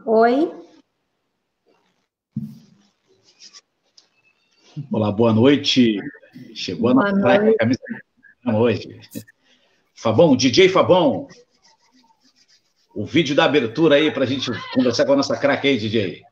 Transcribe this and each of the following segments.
Oi. Olá, boa noite. Chegou a nossa camisa hoje. Fabão, DJ Fabão. O vídeo da abertura aí para a gente conversar com a nossa craque aí, DJ.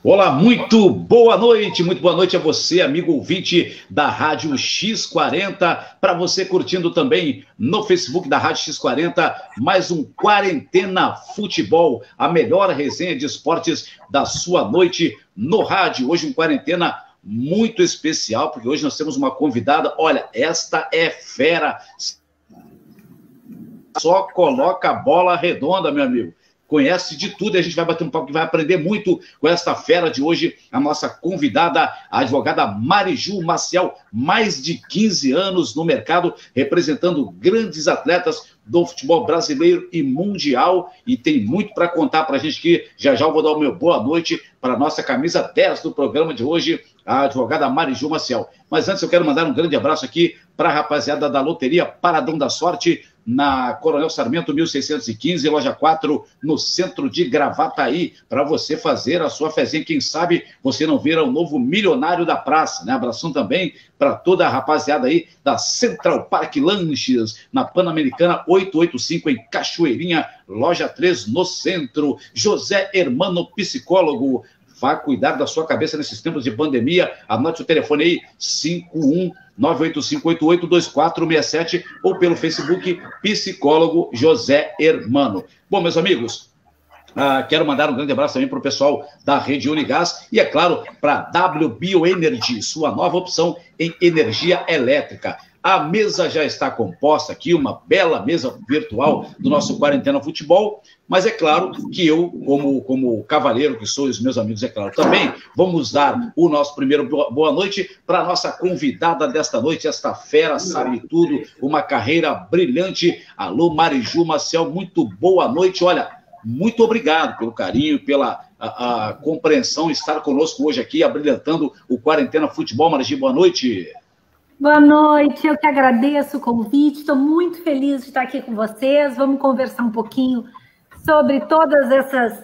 Olá, muito boa noite a você, amigo ouvinte da Rádio X40, para você curtindo também no Facebook da Rádio X40, mais um Quarentena Futebol, a melhor resenha de esportes da sua noite no rádio. Hoje um Quarentena muito especial, porque hoje nós temos uma convidada, olha, esta é fera, só coloca a bola redonda, meu amigo. Conhece de tudo e a gente vai bater um papo que vai aprender muito com essa fera de hoje, a nossa convidada, a advogada Mariju Maciel, mais de 15 anos no mercado, representando grandes atletas do futebol brasileiro e mundial, e tem muito para contar para a gente que já eu vou dar o meu boa noite para a nossa camisa 10 do programa de hoje, a advogada Mariju Maciel. Mas antes eu quero mandar um grande abraço aqui para a rapaziada da Loteria Paradão da Sorte, na Coronel Sarmento 1615, loja 4, no centro de Gravataí, para você fazer a sua fezinha. Quem sabe você não vira o novo milionário da praça, né? Abração também para toda a rapaziada aí da Central Park Lanches, na Pan-Americana 885, em Cachoeirinha, loja 3, no centro. José Hermano, psicólogo. Vá cuidar da sua cabeça nesses tempos de pandemia. Anote o telefone aí, 51985882467, ou pelo Facebook, psicólogo José Hermano. Bom, meus amigos, quero mandar um grande abraço também para o pessoal da Rede Unigás e, é claro, para a W Bioenergy, sua nova opção em energia elétrica. A mesa já está composta aqui, uma bela mesa virtual do nosso Quarentena Futebol, mas é claro que eu, como cavalheiro que sou, e os meus amigos, é claro, também, vamos dar o nosso primeiro boa noite para a nossa convidada desta noite, esta fera sabe tudo, uma carreira brilhante. Alô, Mariju Maciel, muito boa noite. Olha, muito obrigado pelo carinho, pela a compreensão, estar conosco hoje aqui, abrilhantando o Quarentena Futebol. Mariju, boa noite. Boa noite, eu que agradeço o convite, estou muito feliz de estar aqui com vocês. Vamos conversar um pouquinho sobre todas essas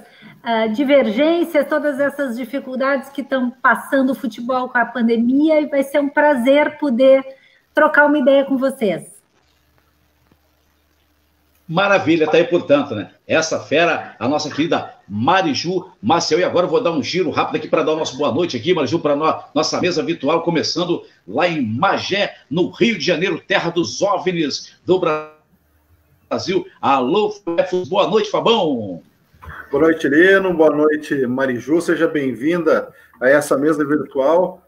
divergências, todas essas dificuldades que estão passando o futebol com a pandemia, e vai ser um prazer poder trocar uma ideia com vocês. Maravilha, tá aí, portanto, né? Essa fera, a nossa querida Mariju Maciel. E agora eu vou dar um giro rápido aqui para dar o nosso boa noite aqui, Mariju, para nossa mesa virtual, começando lá em Magé, no Rio de Janeiro, terra dos OVNIs do Brasil. Alô, boa noite, Fabão. Boa noite, Lino. Boa noite, Mariju. Seja bem-vinda a essa mesa virtual.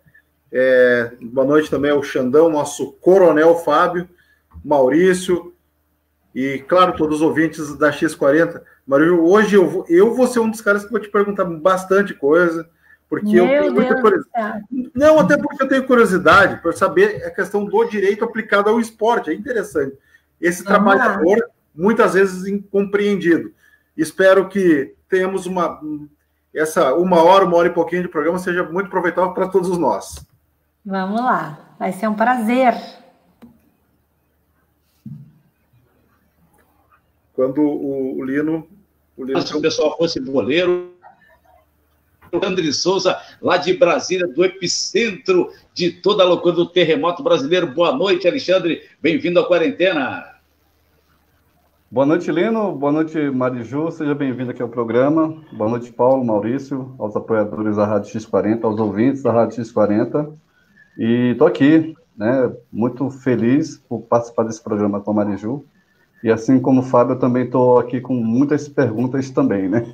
Boa noite também ao Xandão, nosso Coronel Fábio, Maurício, e, claro, todos os ouvintes da X40. Mariju, hoje eu vou ser um dos caras que vou te perguntar bastante coisa, porque eu tenho muita curiosidade. Não, até porque eu tenho curiosidade para saber a questão do direito aplicado ao esporte. É interessante. esse trabalhador, muitas vezes incompreendido. Espero que tenhamos uma hora e pouquinho de programa seja muito proveitoso para todos nós. Vamos lá, vai ser um prazer. Quando o Lino... Se o pessoal fosse boleiro, André Souza, lá de Brasília, do epicentro de toda a loucura do terremoto brasileiro. Boa noite, Alexandre. Bem-vindo à quarentena. Boa noite, Lino. Boa noite, Mariju. Seja bem-vindo aqui ao programa. Boa noite, Paulo, Maurício, aos apoiadores da Rádio X40, aos ouvintes da Rádio X40. E estou aqui, né, muito feliz por participar desse programa com a Mariju. E assim como o Fábio, eu também estou aqui com muitas perguntas também, né?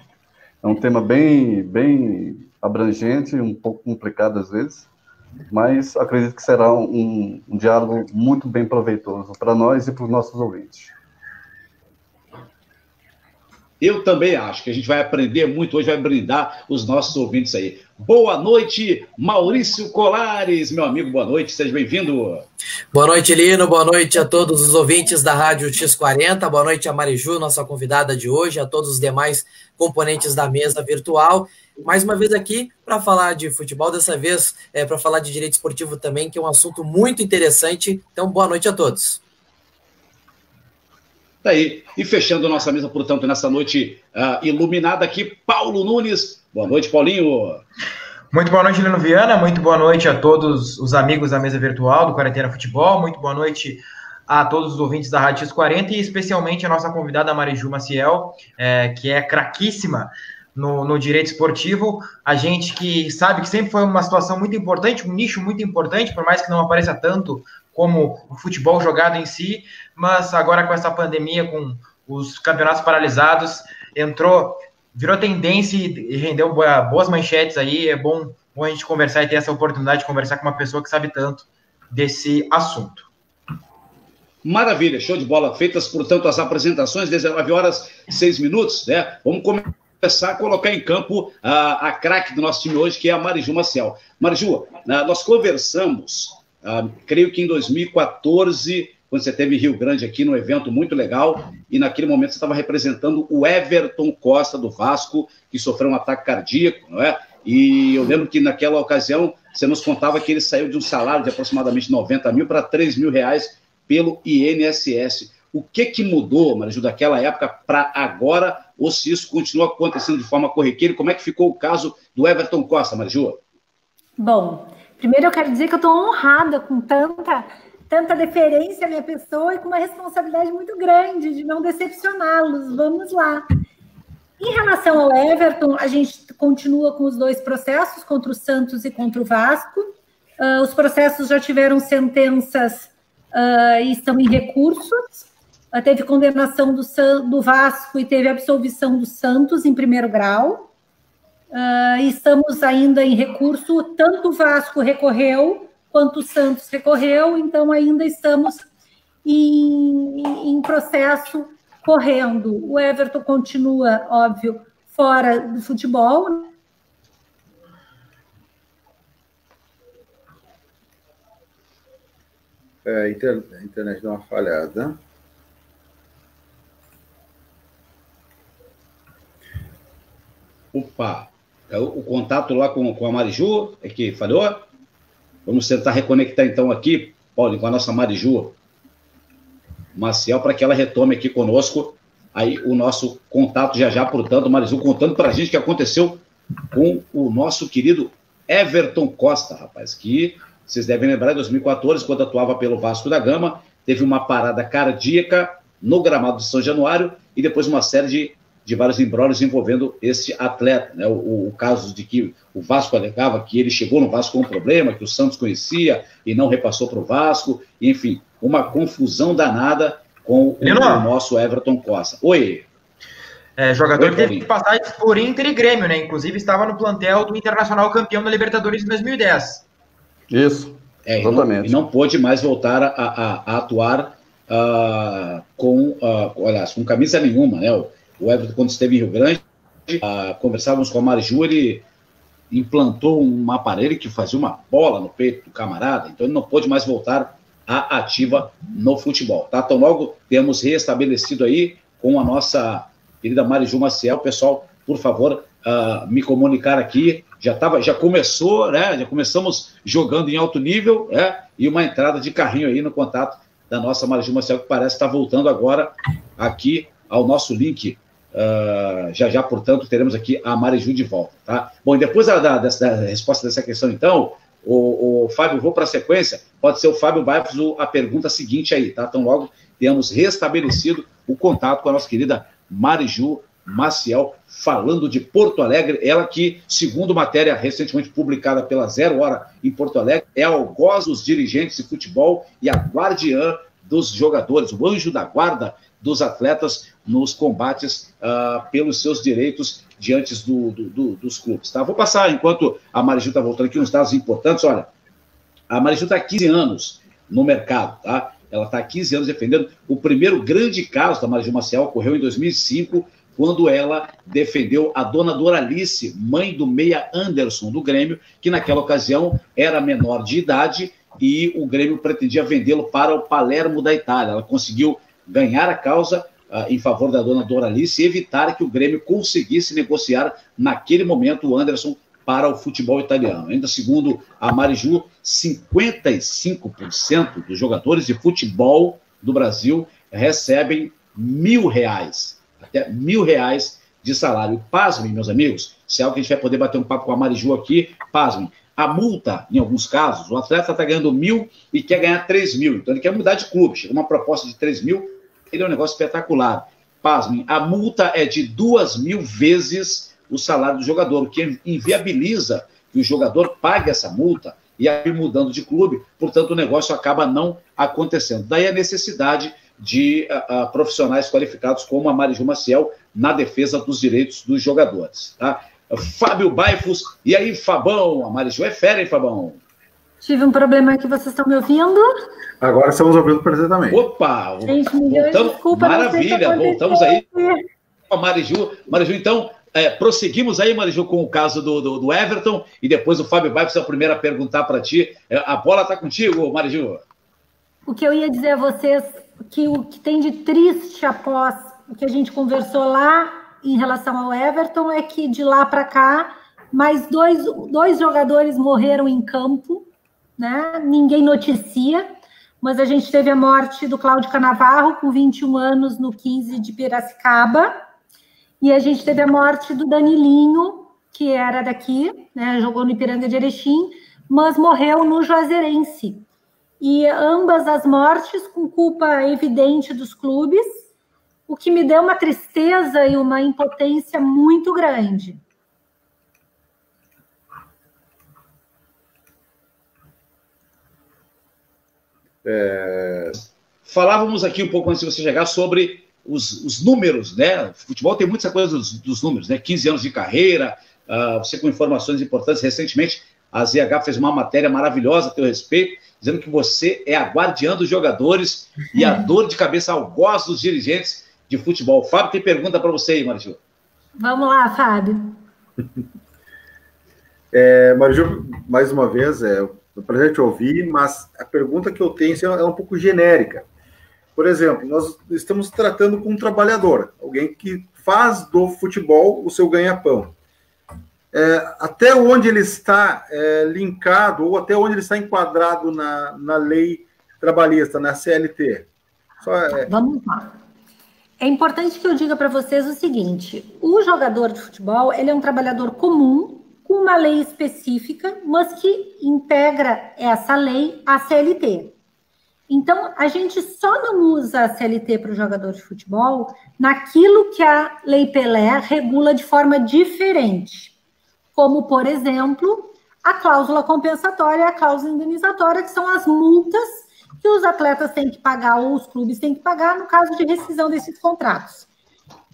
É um tema bem abrangente, um pouco complicado às vezes, mas acredito que será um diálogo muito bem proveitoso para nós e para os nossos ouvintes. Eu também acho que a gente vai aprender muito hoje, vai brindar os nossos ouvintes aí. Boa noite, Maurício Colares, meu amigo, boa noite, seja bem-vindo. Boa noite, Lino, boa noite a todos os ouvintes da Rádio X40, boa noite a Mariju, nossa convidada de hoje, a todos os demais componentes da mesa virtual. Mais uma vez aqui para falar de futebol, dessa vez para falar de direito esportivo também, que é um assunto muito interessante. Então, boa noite a todos. Tá aí. E fechando nossa mesa, portanto, nessa noite iluminada aqui, Paulo Nunes. Boa noite, Paulinho. Muito boa noite, Lino Viana. Muito boa noite a todos os amigos da mesa virtual do Quarentena Futebol. Muito boa noite a todos os ouvintes da Rádio X40 e especialmente a nossa convidada Mariju Maciel, que é craquíssima no direito esportivo. A gente que sabe que sempre foi uma situação muito importante, um nicho muito importante, por mais que não apareça tanto como o futebol jogado em si, mas agora com essa pandemia, com os campeonatos paralisados, virou tendência e rendeu boas manchetes aí. É bom a gente conversar e ter essa oportunidade de conversar com uma pessoa que sabe tanto desse assunto. Maravilha, show de bola. Feitas, portanto, as apresentações, 19h06, né? Vamos começar a colocar em campo a craque do nosso time hoje, que é a Mariju Maciel. Mariju, nós conversamos, creio que em 2014, quando você teve em Rio Grande aqui, num evento muito legal, e naquele momento você estava representando o Everton Costa, do Vasco, que sofreu um ataque cardíaco, não é? E eu lembro que naquela ocasião você nos contava que ele saiu de um salário de aproximadamente 90 mil para 3 mil reais pelo INSS. O que mudou, Mariju, daquela época para agora, ou se isso continua acontecendo de forma corriqueira? Como é que ficou o caso do Everton Costa, Mariju? Bom, primeiro eu quero dizer que eu estou honrada com tanta deferência à minha pessoa e com uma responsabilidade muito grande de não decepcioná-los. Vamos lá. Em relação ao Everton, a gente continua com os dois processos, contra o Santos e contra o Vasco. Os processos já tiveram sentenças e estão em recursos. Teve condenação do Vasco e teve absolvição do Santos em primeiro grau. Estamos ainda em recurso, tanto o Vasco recorreu quanto o Santos recorreu, então ainda estamos em processo correndo. O Everton continua, óbvio, fora do futebol. A internet deu uma falhada. Opa, o contato lá com a Mariju é que falhou? Vamos tentar reconectar então aqui, Paulo, com a nossa Mariju Maciel, para que ela retome aqui conosco aí o nosso contato já, portanto, Mariju contando para a gente o que aconteceu com o nosso querido Everton Costa, rapaz, que vocês devem lembrar, em 2014, quando atuava pelo Vasco da Gama, teve uma parada cardíaca no gramado de São Januário e depois uma série de vários embrólios envolvendo esse atleta, né? O caso de que o Vasco alegava que ele chegou no Vasco com um problema, que o Santos conhecia e não repassou para o Vasco, enfim, uma confusão danada com o nosso Everton Costa. Oi. Jogador que teve passagens por Inter e Grêmio, né? Inclusive estava no plantel do Internacional campeão da Libertadores de 2010. Isso, exatamente. E não pôde mais voltar a atuar com camisa nenhuma, né? O Everton, quando esteve em Rio Grande, conversávamos com a Mariju, ele implantou um aparelho que fazia uma bola no peito do camarada, então ele não pôde mais voltar a ativa no futebol, tá? Então, logo temos reestabelecido aí com a nossa querida Mariju Maciel. Pessoal, por favor, me comunicar aqui. Já começou, né? Já começamos jogando em alto nível, né? E uma entrada de carrinho aí no contato da nossa Mariju Maciel, que parece estar voltando agora aqui ao nosso link. Já, portanto, teremos aqui a Mariju de volta, tá? Bom, e depois da resposta dessa questão, então, o Fábio, vou para a sequência, pode ser o Fábio Baifos a pergunta seguinte aí, tá? Então, logo temos restabelecido o contato com a nossa querida Mariju Maciel, falando de Porto Alegre, ela que, segundo matéria recentemente publicada pela Zero Hora em Porto Alegre, é algoz dos dirigentes de futebol e a guardiã dos jogadores, o anjo da guarda dos atletas nos combates pelos seus direitos diante dos clubes, tá? Vou passar, enquanto a Mariju está voltando aqui, uns dados importantes. Olha, a Mariju está há 15 anos no mercado, tá? Ela está há 15 anos defendendo. O primeiro grande caso da Mariju Maciel ocorreu em 2005, quando ela defendeu a dona Doralice, mãe do meia Anderson, do Grêmio, que naquela ocasião era menor de idade e o Grêmio pretendia vendê-lo para o Palermo da Itália. Ela conseguiu ganhar a causa em favor da dona Doralice e evitar que o Grêmio conseguisse negociar, naquele momento, o Anderson para o futebol italiano. Ainda segundo a Mariju, 55% dos jogadores de futebol do Brasil recebem R$1.000, até R$1.000 de salário. Pasmem, meus amigos, se é algo que a gente vai poder bater um papo com a Mariju aqui, pasmem. A multa, em alguns casos, o atleta está ganhando 1.000 e quer ganhar 3.000. Então ele quer mudar de clube. Chega uma proposta de 3.000, ele é um negócio espetacular. Pasmem, a multa é de 2.000 vezes o salário do jogador, o que inviabiliza que o jogador pague essa multa e aí mudando de clube, portanto o negócio acaba não acontecendo. Daí a necessidade de profissionais qualificados como a Mariju Maciel na defesa dos direitos dos jogadores, tá? Fábio Baifos, e aí, Fabão? A Mariju é fera, hein, Fabão? Tive um problema aqui, vocês estão me ouvindo? Agora estamos ouvindo perfeitamente. Opa! Gente, voltamos, desculpa, maravilha, voltamos aí. A Mariju, então, prosseguimos aí, Mariju, com o caso do Everton, e depois o Fábio Baifos é o primeiro a perguntar para ti. A bola está contigo, Mariju. O que eu ia dizer a vocês, que o que tem de triste após o que a gente conversou lá em relação ao Everton, é que de lá para cá, mais dois jogadores morreram em campo, né? Ninguém noticia, mas a gente teve a morte do Cláudio Canavarro, com 21 anos, no 15 de Piracicaba, e a gente teve a morte do Danilinho, que era daqui, né? Jogou no Ipiranga de Erechim, mas morreu no Juazeirense. E ambas as mortes com culpa evidente dos clubes, o que me deu uma tristeza e uma impotência muito grande. Falávamos aqui um pouco antes de você chegar sobre os números, né? O futebol tem muita coisa dos números, né? 15 anos de carreira, você com informações importantes. Recentemente, a ZH fez uma matéria maravilhosa a teu respeito, dizendo que você é a guardiã dos jogadores e a dor de cabeça ao gosto dos dirigentes de futebol. Fábio tem pergunta para você aí, Mariju. Vamos lá, Fábio. Mariju, mais uma vez, para a gente ouvir, mas a pergunta que eu tenho é um pouco genérica. Por exemplo, nós estamos tratando com um trabalhador, alguém que faz do futebol o seu ganha-pão. Até onde ele está linkado, ou até onde ele está enquadrado na lei trabalhista, na CLT? Vamos lá. É importante que eu diga para vocês o seguinte: o jogador de futebol, ele é um trabalhador comum, com uma lei específica, mas que integra essa lei à CLT. Então, a gente só não usa a CLT para o jogador de futebol naquilo que a Lei Pelé regula de forma diferente, como, por exemplo, a cláusula compensatória e a cláusula indenizatória, que são as multas que os atletas têm que pagar, ou os clubes têm que pagar, no caso de rescisão desses contratos.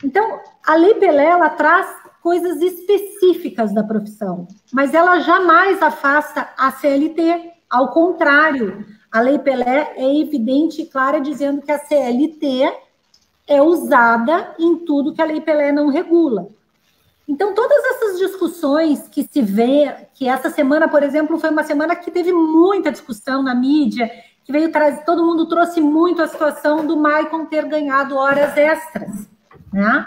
Então, a Lei Pelé, ela traz coisas específicas da profissão, mas ela jamais afasta a CLT. Ao contrário, a Lei Pelé é evidente e clara, dizendo que a CLT é usada em tudo que a Lei Pelé não regula. Então, todas essas discussões que se vê, que essa semana, por exemplo, foi uma semana que teve muita discussão na mídia, que veio trazer, todo mundo trouxe muito a situação do Maicon ter ganhado horas extras, né?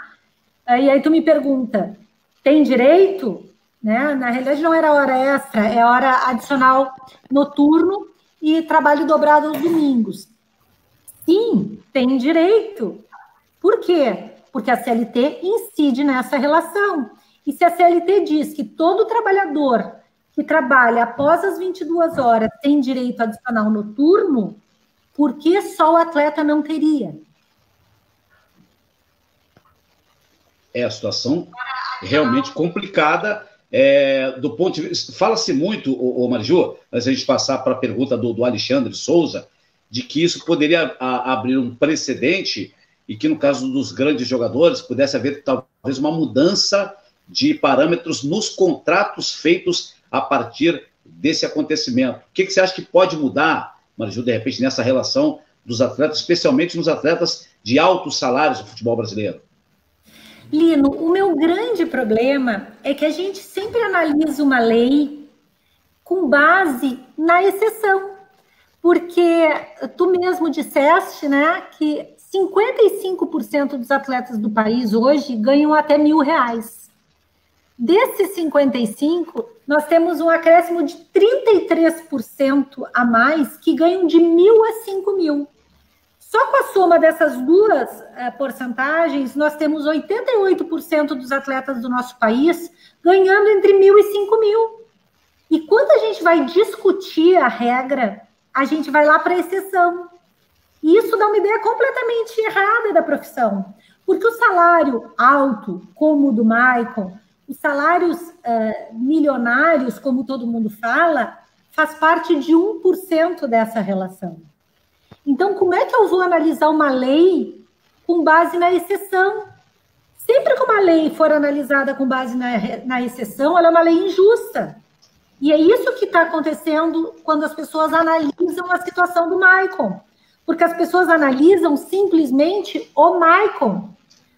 E aí tu me pergunta, tem direito? Né? Na realidade não era hora extra, é hora adicional noturno e trabalho dobrado aos domingos. Sim, tem direito. Por quê? Porque a CLT incide nessa relação. E se a CLT diz que todo trabalhador que trabalha após as 22 horas tem direito adicional noturno, por que só o atleta não teria? É a situação realmente complicada. Do ponto de vista... Fala-se muito, Mariju, antes de a gente passar para a pergunta do Alexandre Souza, de que isso poderia abrir um precedente e que, no caso dos grandes jogadores, pudesse haver talvez uma mudança de parâmetros nos contratos feitos a partir desse acontecimento. O que você acha que pode mudar, Mariju, de repente, nessa relação dos atletas, especialmente nos atletas de altos salários do futebol brasileiro? Lino, o meu grande problema é que a gente sempre analisa uma lei com base na exceção, porque tu mesmo disseste, né, que 55% dos atletas do país hoje ganham até R$1.000. Desses 55%, nós temos um acréscimo de 33% a mais que ganham de 1.000 a 5.000. Só com a soma dessas duas porcentagens, nós temos 88% dos atletas do nosso país ganhando entre 1.000 e 5.000. E quando a gente vai discutir a regra, a gente vai lá para a exceção. E isso dá uma ideia completamente errada da profissão. Porque o salário alto, como o do Maicon, os salários milionários, como todo mundo fala, faz parte de 1% dessa relação. Então, como é que eu vou analisar uma lei com base na exceção? Sempre que uma lei for analisada com base na exceção, ela é uma lei injusta. E é isso que está acontecendo quando as pessoas analisam a situação do Maicon. Porque as pessoas analisam simplesmente o Maicon.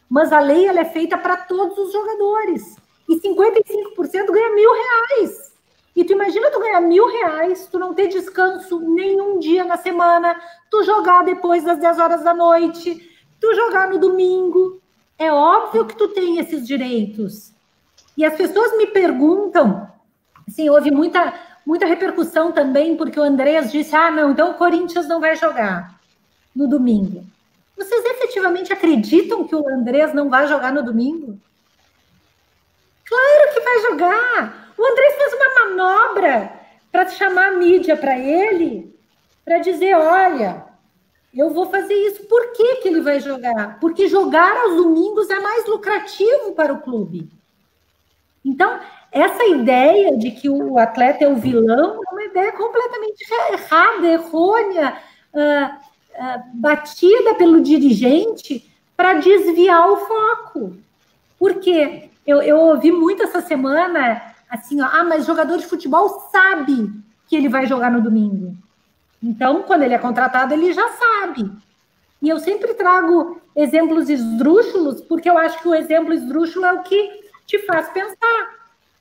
Mas a lei ela é feita para todos os jogadores. E 55% ganha R$1.000. E tu imagina tu ganhar R$1.000, tu não ter descanso nenhum dia na semana, tu jogar depois das 10 horas da noite, tu jogar no domingo. É óbvio que tu tem esses direitos. E as pessoas me perguntam, assim, houve muita repercussão também, porque o Andrés disse, não, então o Corinthians não vai jogar no domingo. Vocês efetivamente acreditam que o Andrés não vai jogar no domingo? Claro que vai jogar! O Andrés fez uma manobra para chamar a mídia para ele, para dizer, olha, eu vou fazer isso. Por que ele vai jogar? Porque jogar aos domingos é mais lucrativo para o clube. Então, essa ideia de que o atleta é o vilão é uma ideia completamente errada, errônea, batida pelo dirigente para desviar o foco. Por quê? Eu ouvi muito essa semana, assim, mas jogador de futebol sabe que ele vai jogar no domingo. Então, quando ele é contratado, ele já sabe. E eu sempre trago exemplos esdrúxulos, porque eu acho que o exemplo esdrúxulo é o que te faz pensar.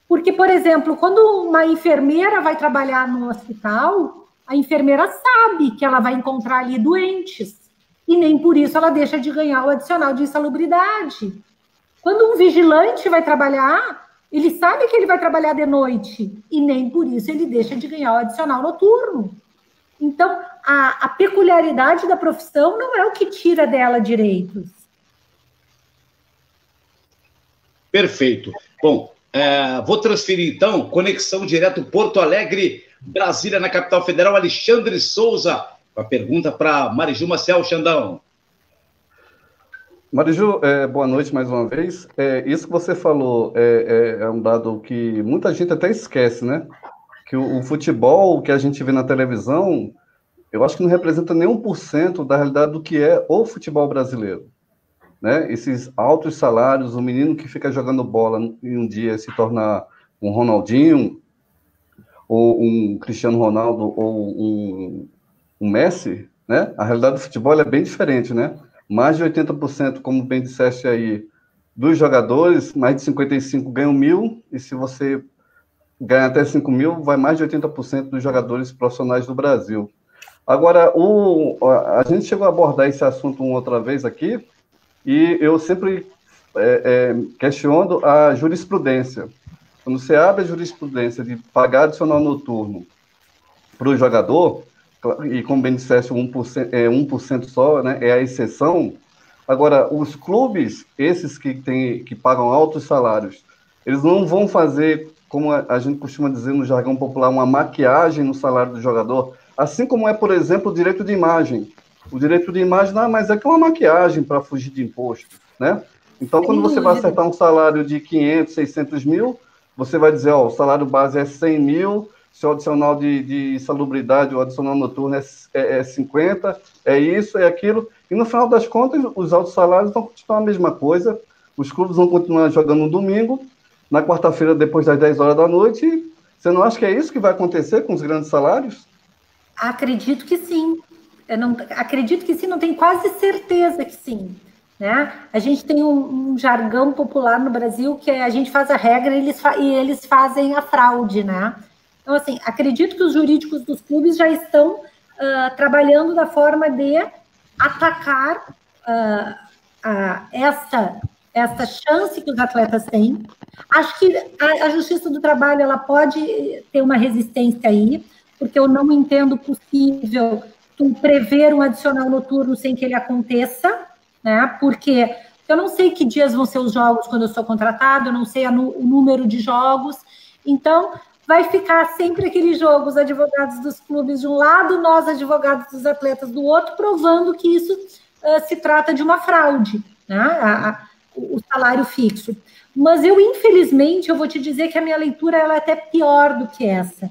Porque, por exemplo, quando uma enfermeira vai trabalhar no hospital, a enfermeira sabe que ela vai encontrar ali doentes. E nem por isso ela deixa de ganhar o adicional de insalubridade. Quando um vigilante vai trabalhar, ele sabe que ele vai trabalhar de noite. E nem por isso ele deixa de ganhar o adicional noturno. Então, a peculiaridade da profissão não é o que tira dela direitos. Perfeito. Bom, vou transferir, então, conexão direto Porto Alegre, Brasília, na capital federal, Alexandre Souza, com a pergunta para Mariju Maciel, Xandão. Mariju, boa noite mais uma vez. Isso que você falou é um dado que muita gente até esquece, né? Que o futebol que a gente vê na televisão, eu acho que não representa nem 1% da realidade do que é o futebol brasileiro. Né? Esses altos salários, o menino que fica jogando bola em um dia se torna um Ronaldinho, ou um Cristiano Ronaldo, ou um Messi, né? A realidade do futebol é bem diferente, né? Mais de 80%, como bem disseste aí, dos jogadores, mais de 55% ganham 1.000, e se você ganha até 5.000, vai mais de 80% dos jogadores profissionais do Brasil. Agora, a gente chegou a abordar esse assunto uma outra vez aqui, e eu sempre questiono a jurisprudência. Quando você abre a jurisprudência de pagar adicional noturno para o jogador, e como bem disseste, 1% só, né, é a exceção. Agora, os clubes, esses que pagam altos salários, eles não vão fazer, como a gente costuma dizer no jargão popular, uma maquiagem no salário do jogador, assim como é, por exemplo, o direito de imagem. O direito de imagem nada mais é que uma maquiagem para fugir de imposto, né? Então, quando você vai acertar um salário de 500, 600 mil, você vai dizer, ó, o salário base é 100 mil, se o adicional de salubridade, o adicional noturno é 50, é isso, é aquilo, e no final das contas, os altos salários vão continuar a mesma coisa, os clubes vão continuar jogando no domingo, na quarta-feira, depois das 10 horas da noite. Você não acha que é isso que vai acontecer com os grandes salários? Acredito que sim. Acredito que sim, não tenho quase certeza que sim. Né? A gente tem um jargão popular no Brasil que a gente faz a regra e eles fazem a fraude, né? Então, assim, acredito que os jurídicos dos clubes já estão trabalhando da forma de atacar essa chance que os atletas têm. Acho que a Justiça do Trabalho ela pode ter uma resistência aí, porque eu não entendo possível tu prever um adicional noturno sem que ele aconteça, né? Porque eu não sei que dias vão ser os jogos quando eu sou contratado, eu não sei o número de jogos, então vai ficar sempre aquele jogo, os advogados dos clubes de um lado, nós advogados dos atletas do outro, provando que isso se trata de uma fraude, né? O salário fixo. Mas eu, infelizmente, eu vou te dizer que a minha leitura ela é até pior do que essa.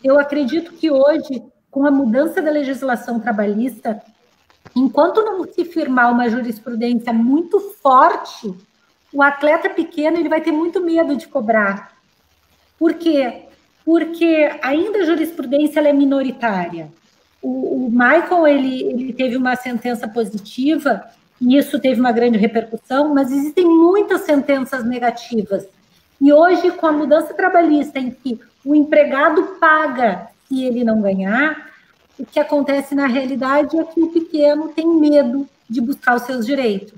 Eu acredito que hoje, com a mudança da legislação trabalhista, enquanto não se firmar uma jurisprudência muito forte, o atleta pequeno ele vai ter muito medo de cobrar. Por quê? Porque ainda a jurisprudência ela é minoritária. O Michael ele teve uma sentença positiva, e isso teve uma grande repercussão, mas existem muitas sentenças negativas. E hoje, com a mudança trabalhista, em que o empregado paga se ele não ganhar, o que acontece na realidade é que o pequeno tem medo de buscar os seus direitos.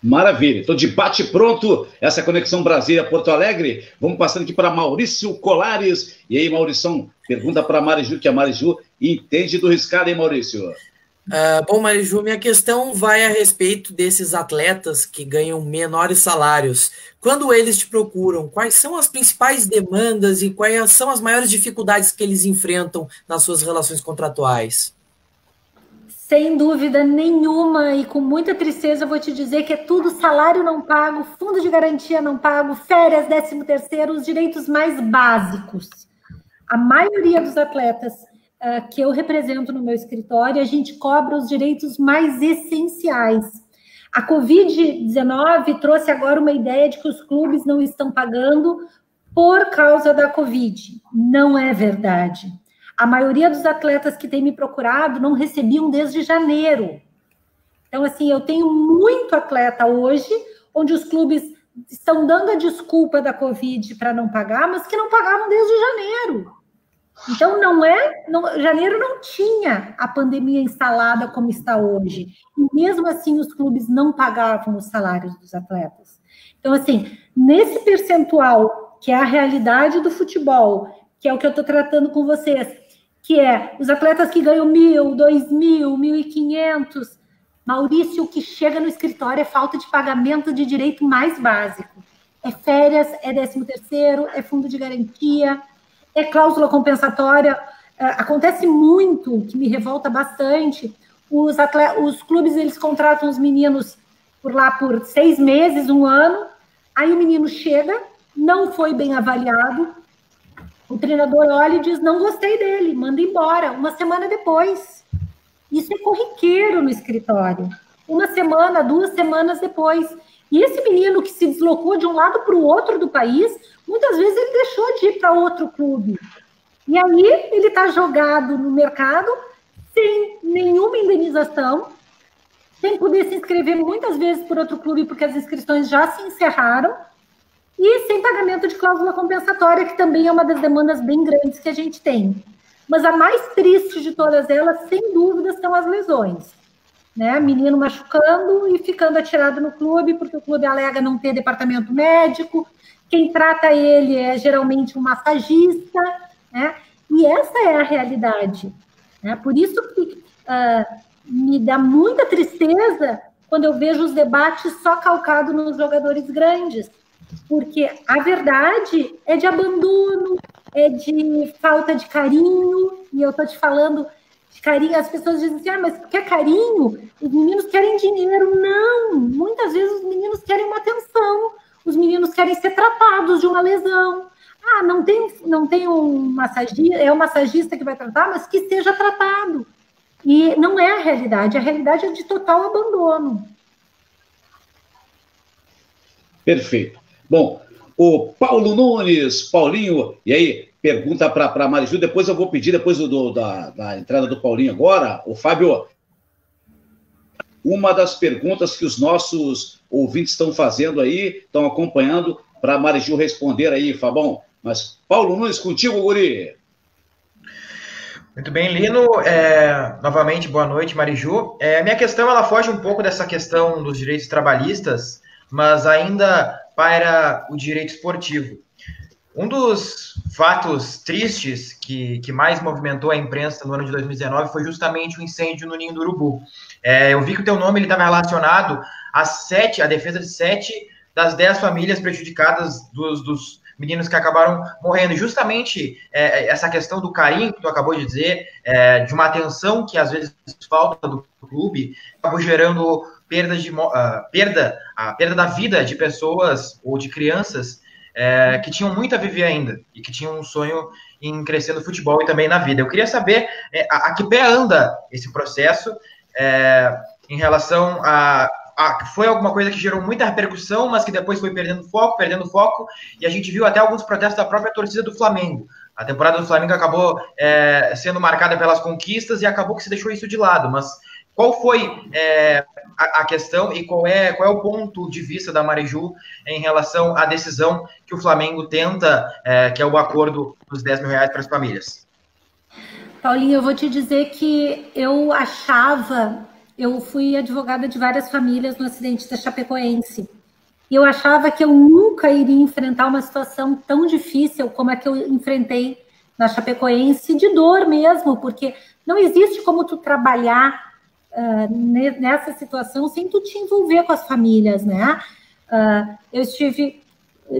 Maravilha. Então, debate pronto, essa conexão Brasília-Porto Alegre. Vamos passando aqui para Maurício Colares. E aí, Maurição, pergunta para a Mariju, que a Mariju entende do riscado, hein, Maurício? Bom, Mariju, minha questão vai a respeito desses atletas que ganham menores salários. Quando eles te procuram, quais são as principais demandas e quais são as maiores dificuldades que eles enfrentam nas suas relações contratuais? Sem dúvida nenhuma, e com muita tristeza, eu vou te dizer que é tudo salário não pago, fundo de garantia não pago, férias, 13º, os direitos mais básicos. A maioria dos atletas que eu represento no meu escritório, a gente cobra os direitos mais essenciais. A Covid-19 trouxe agora uma ideia de que os clubes não estão pagando por causa da Covid. Não é verdade. A maioria dos atletas que tem me procurado não recebiam desde janeiro. Então, assim, eu tenho muito atleta hoje, onde os clubes estão dando a desculpa da Covid para não pagar, mas que não pagavam desde janeiro. Então, janeiro não tinha a pandemia instalada como está hoje. E mesmo assim, os clubes não pagavam os salários dos atletas. Então, assim, nesse percentual, que é a realidade do futebol, que é o que eu estou tratando com vocês, que é os atletas que ganham 1.000, 2.000, 1.500, Maurício, o que chega no escritório é falta de pagamento de direito mais básico. É férias, é 13º, é fundo de garantia, é cláusula compensatória. Acontece muito, que me revolta bastante, os clubes eles contratam os meninos por 6 meses, 1 ano, aí o menino chega, não foi bem avaliado, o treinador olha e diz, não gostei dele, manda embora, 1 semana depois. Isso é corriqueiro no escritório. 1 semana, 2 semanas depois. E esse menino que se deslocou de um lado para o outro do país, muitas vezes ele deixou de ir para outro clube. E aí ele está jogado no mercado, sem nenhuma indenização, sem poder se inscrever muitas vezes por outro clube, porque as inscrições já se encerraram, e sem pagamento de cláusula compensatória, que também é uma das demandas bem grandes que a gente tem. Mas a mais triste de todas elas, sem dúvida, são as lesões. Né? Menino machucando e ficando atirado no clube, porque o clube alega não ter departamento médico, quem trata ele é geralmente um massagista, né? E essa é a realidade. Né? Por isso que me dá muita tristeza quando eu vejo os debates só calcados nos jogadores grandes, porque a verdade é de abandono, é de falta de carinho, e eu estou te falando de carinho, as pessoas dizem assim, mas quer carinho? Os meninos querem dinheiro. Não, muitas vezes os meninos querem uma atenção, os meninos querem ser tratados de uma lesão. Não tem um massagista, é o massagista que vai tratar, mas que seja tratado. E não é a realidade é de total abandono. Perfeito. Bom, o Paulo Nunes, Paulinho, e aí, pergunta para a Mariju, depois eu vou pedir, depois da entrada do Paulinho agora, o Fábio, uma das perguntas que os nossos ouvintes estão fazendo aí, estão acompanhando, para a Mariju responder aí, Fabão. Mas, Paulo Nunes, contigo, guri. Muito bem, Lino. Novamente, boa noite, Mariju. Minha questão, ela foge um pouco dessa questão dos direitos trabalhistas, mas ainda para o direito esportivo. Um dos fatos tristes que mais movimentou a imprensa no ano de 2019 foi justamente o incêndio no Ninho do Urubu. Eu vi que o teu nome estava relacionado a defesa de 7 das 10 famílias prejudicadas dos meninos que acabaram morrendo. Justamente essa questão do carinho que tu acabou de dizer, de uma atenção que às vezes falta do clube, acabou gerando a perda da vida de pessoas ou de crianças que tinham muito a viver ainda e que tinham um sonho em crescer no futebol e também na vida. Eu queria saber a que pé anda esse processo em relação foi alguma coisa que gerou muita repercussão, mas que depois foi perdendo foco, e a gente viu até alguns protestos da própria torcida do Flamengo. A temporada do Flamengo acabou sendo marcada pelas conquistas e acabou que se deixou isso de lado, mas qual foi a questão e qual é o ponto de vista da Mariju em relação à decisão que o Flamengo tenta, que é o acordo dos R$10 mil para as famílias? Paulinho, eu vou te dizer que eu fui advogada de várias famílias no acidente da Chapecoense. E eu achava que eu nunca iria enfrentar uma situação tão difícil como a que eu enfrentei na Chapecoense, de dor mesmo, porque não existe como tu trabalhar nessa situação sem tu te envolver com as famílias, né? Eu estive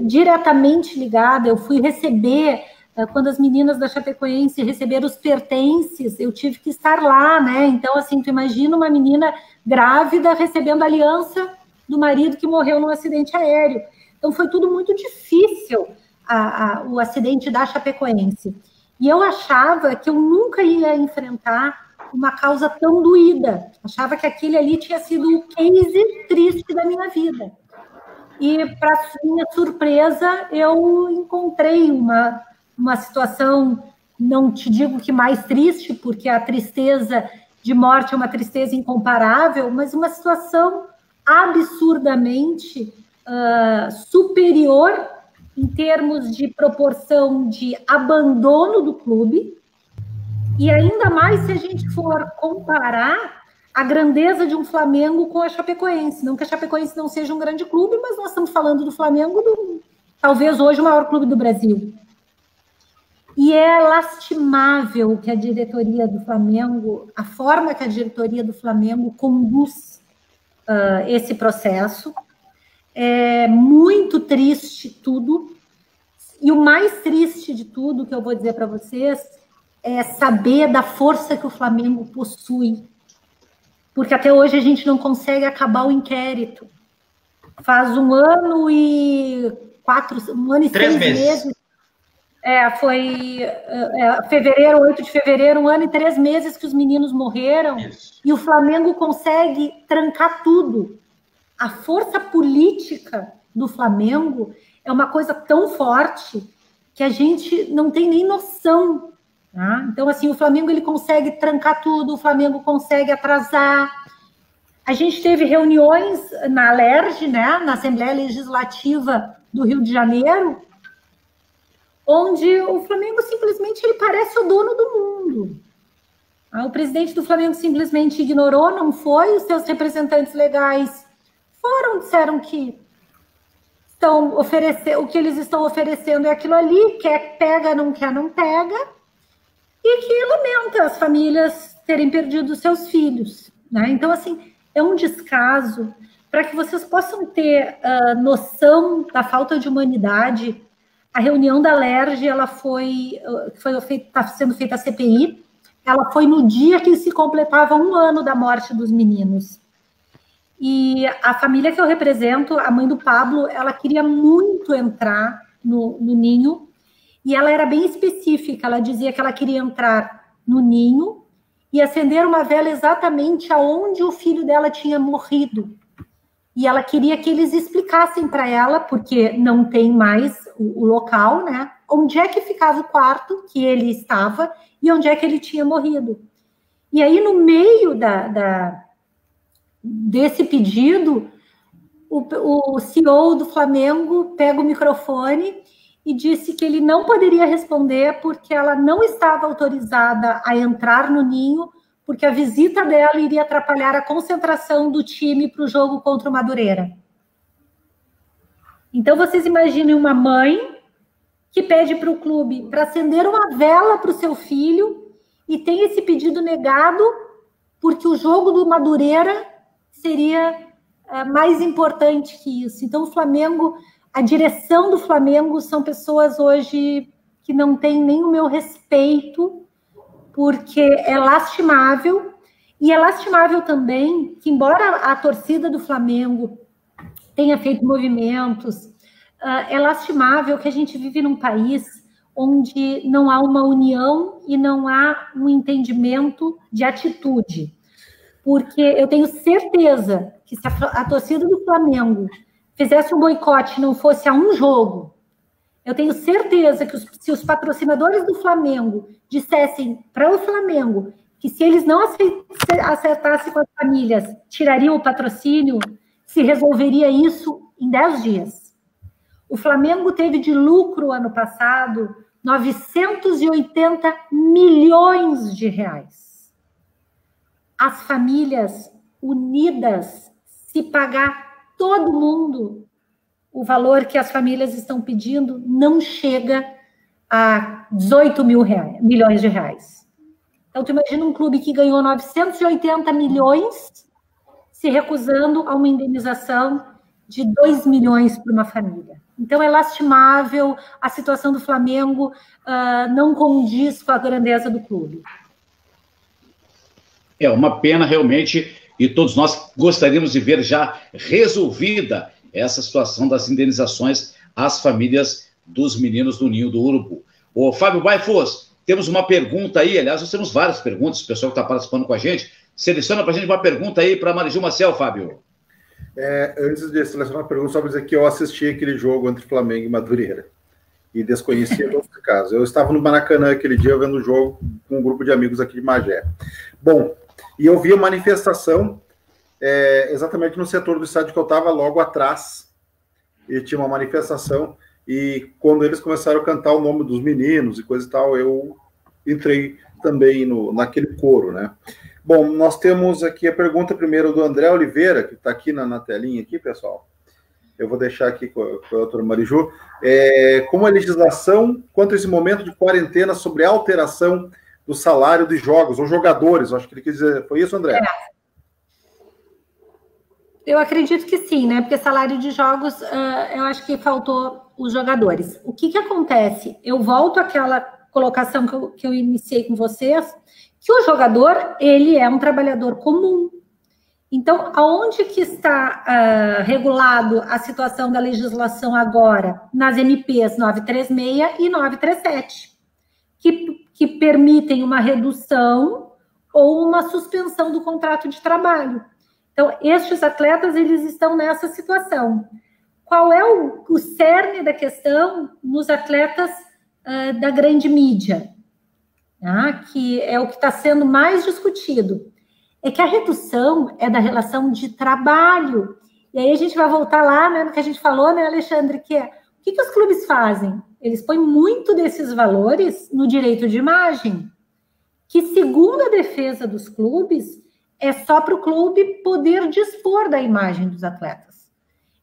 diretamente ligada, eu fui receber, quando as meninas da Chapecoense receberam os pertences, eu tive que estar lá, né? Então, assim, tu imagina uma menina grávida recebendo a aliança do marido que morreu num acidente aéreo. Então, foi tudo muito difícil, o acidente da Chapecoense. E eu achava que eu nunca ia enfrentar uma causa tão doída. Achava que aquele ali tinha sido o case triste da minha vida. E, para minha surpresa, eu encontrei uma situação, não te digo que mais triste, porque a tristeza de morte é uma tristeza incomparável, mas uma situação absurdamente superior em termos de proporção de abandono do clube, e ainda mais se a gente for comparar a grandeza de um Flamengo com a Chapecoense. Não que a Chapecoense não seja um grande clube, mas nós estamos falando do Flamengo, talvez hoje o maior clube do Brasil. E é lastimável que a diretoria do Flamengo, a forma que a diretoria do Flamengo conduz esse processo. É muito triste tudo. E o mais triste de tudo que eu vou dizer para vocês é saber da força que o Flamengo possui. Porque até hoje a gente não consegue acabar o inquérito. Faz 1 ano e 3 meses. Foi fevereiro, 8 de fevereiro, 1 ano e 3 meses que os meninos morreram. Isso. E o Flamengo consegue trancar tudo. A força política do Flamengo é uma coisa tão forte que a gente não tem nem noção. Tá? Então, assim, o Flamengo ele consegue trancar tudo, o Flamengo consegue atrasar. A gente teve reuniões na ALERJ, né, na Assembleia Legislativa do Rio de Janeiro, onde o Flamengo simplesmente ele parece o dono do mundo. O presidente do Flamengo simplesmente ignorou, não foi, os seus representantes legais foram, disseram que o que eles estão oferecendo é aquilo ali, quer pega, não quer, não pega, e que lamenta as famílias terem perdido seus filhos, né? Então, assim, é um descaso. Para que vocês possam ter noção da falta de humanidade, a reunião da ALERJ, ela está sendo feita a CPI, ela foi no dia que se completava 1 ano da morte dos meninos. E a família que eu represento, a mãe do Pablo, ela queria muito entrar no ninho, e ela era bem específica, ela dizia que ela queria entrar no ninho e acender uma vela exatamente aonde o filho dela tinha morrido. E ela queria que eles explicassem para ela, porque não tem mais o local, né? Onde é que ficava o quarto que ele estava e onde é que ele tinha morrido. E aí, no meio desse pedido, o CEO do Flamengo pega o microfone e disse que ele não poderia responder porque ela não estava autorizada a entrar no ninho, porque a visita dela iria atrapalhar a concentração do time para o jogo contra o Madureira. Então, vocês imaginem uma mãe que pede para o clube para acender uma vela para o seu filho e tem esse pedido negado porque o jogo do Madureira seria mais importante que isso. Então, o Flamengo, a direção do Flamengo são pessoas hoje que não têm nem o meu respeito, porque é lastimável, e é lastimável também que, embora a torcida do Flamengo tenha feito movimentos, é lastimável que a gente vive num país onde não há uma união e não há um entendimento de atitude. Porque eu tenho certeza que se a torcida do Flamengo fizesse um boicote e não fosse a um jogo, eu tenho certeza que se os patrocinadores do Flamengo dissessem para o Flamengo que se eles não acertassem com as famílias, tirariam o patrocínio, se resolveria isso em 10 dias. O Flamengo teve de lucro ano passado 980 milhões de reais. As famílias unidas, se pagar todo mundo o valor que as famílias estão pedindo, não chega a 18 milhões de reais. Então, tu imagina um clube que ganhou 980 milhões se recusando a uma indenização de 2 milhões para uma família. Então, é lastimável, a situação do Flamengo não condiz com a grandeza do clube. É uma pena, realmente, e todos nós gostaríamos de ver já resolvida essa situação das indenizações às famílias dos meninos do Ninho do Urubu. Ô, Fábio Baifos, temos uma pergunta aí, aliás, nós temos várias perguntas, o pessoal que está participando com a gente. Seleciona para a gente uma pergunta aí para Mariju Maciel, Fábio. Antes de selecionar a pergunta, só para dizer que eu assisti aquele jogo entre Flamengo e Madureira e desconhecia todos os casos. Eu estava no Maracanã aquele dia vendo o jogo com um grupo de amigos aqui de Magé. Bom, e eu vi a manifestação exatamente no setor do estádio que eu estava logo atrás, e tinha uma manifestação, e quando eles começaram a cantar o nome dos meninos e coisa e tal, eu entrei também naquele coro, né? Bom, nós temos aqui a pergunta primeiro do André Oliveira, que está aqui na telinha aqui, pessoal. Eu vou deixar aqui com a doutora Mariju. Como a legislação quanto a esse momento de quarentena sobre a alteração do salário de jogos, ou jogadores, acho que ele quis dizer. Foi isso, André? Eu acredito que sim, né? Porque salário de jogos, eu acho que faltou os jogadores. O que acontece? Eu volto àquela colocação que eu iniciei com vocês, que o jogador, ele é um trabalhador comum. Então, aonde que está regulado a situação da legislação agora? Nas MPs 936 e 937, que permitem uma redução ou uma suspensão do contrato de trabalho. Então, estes atletas, eles estão nessa situação. Qual é o cerne da questão nos atletas da grande mídia? Que é o que está sendo mais discutido. é que a redução é da relação de trabalho. E aí a gente vai voltar lá, né, no que a gente falou, né, Alexandre, que é o que os clubes fazem? Eles põem muito desses valores no direito de imagem, que, segundo a defesa dos clubes, é só para o clube poder dispor da imagem dos atletas.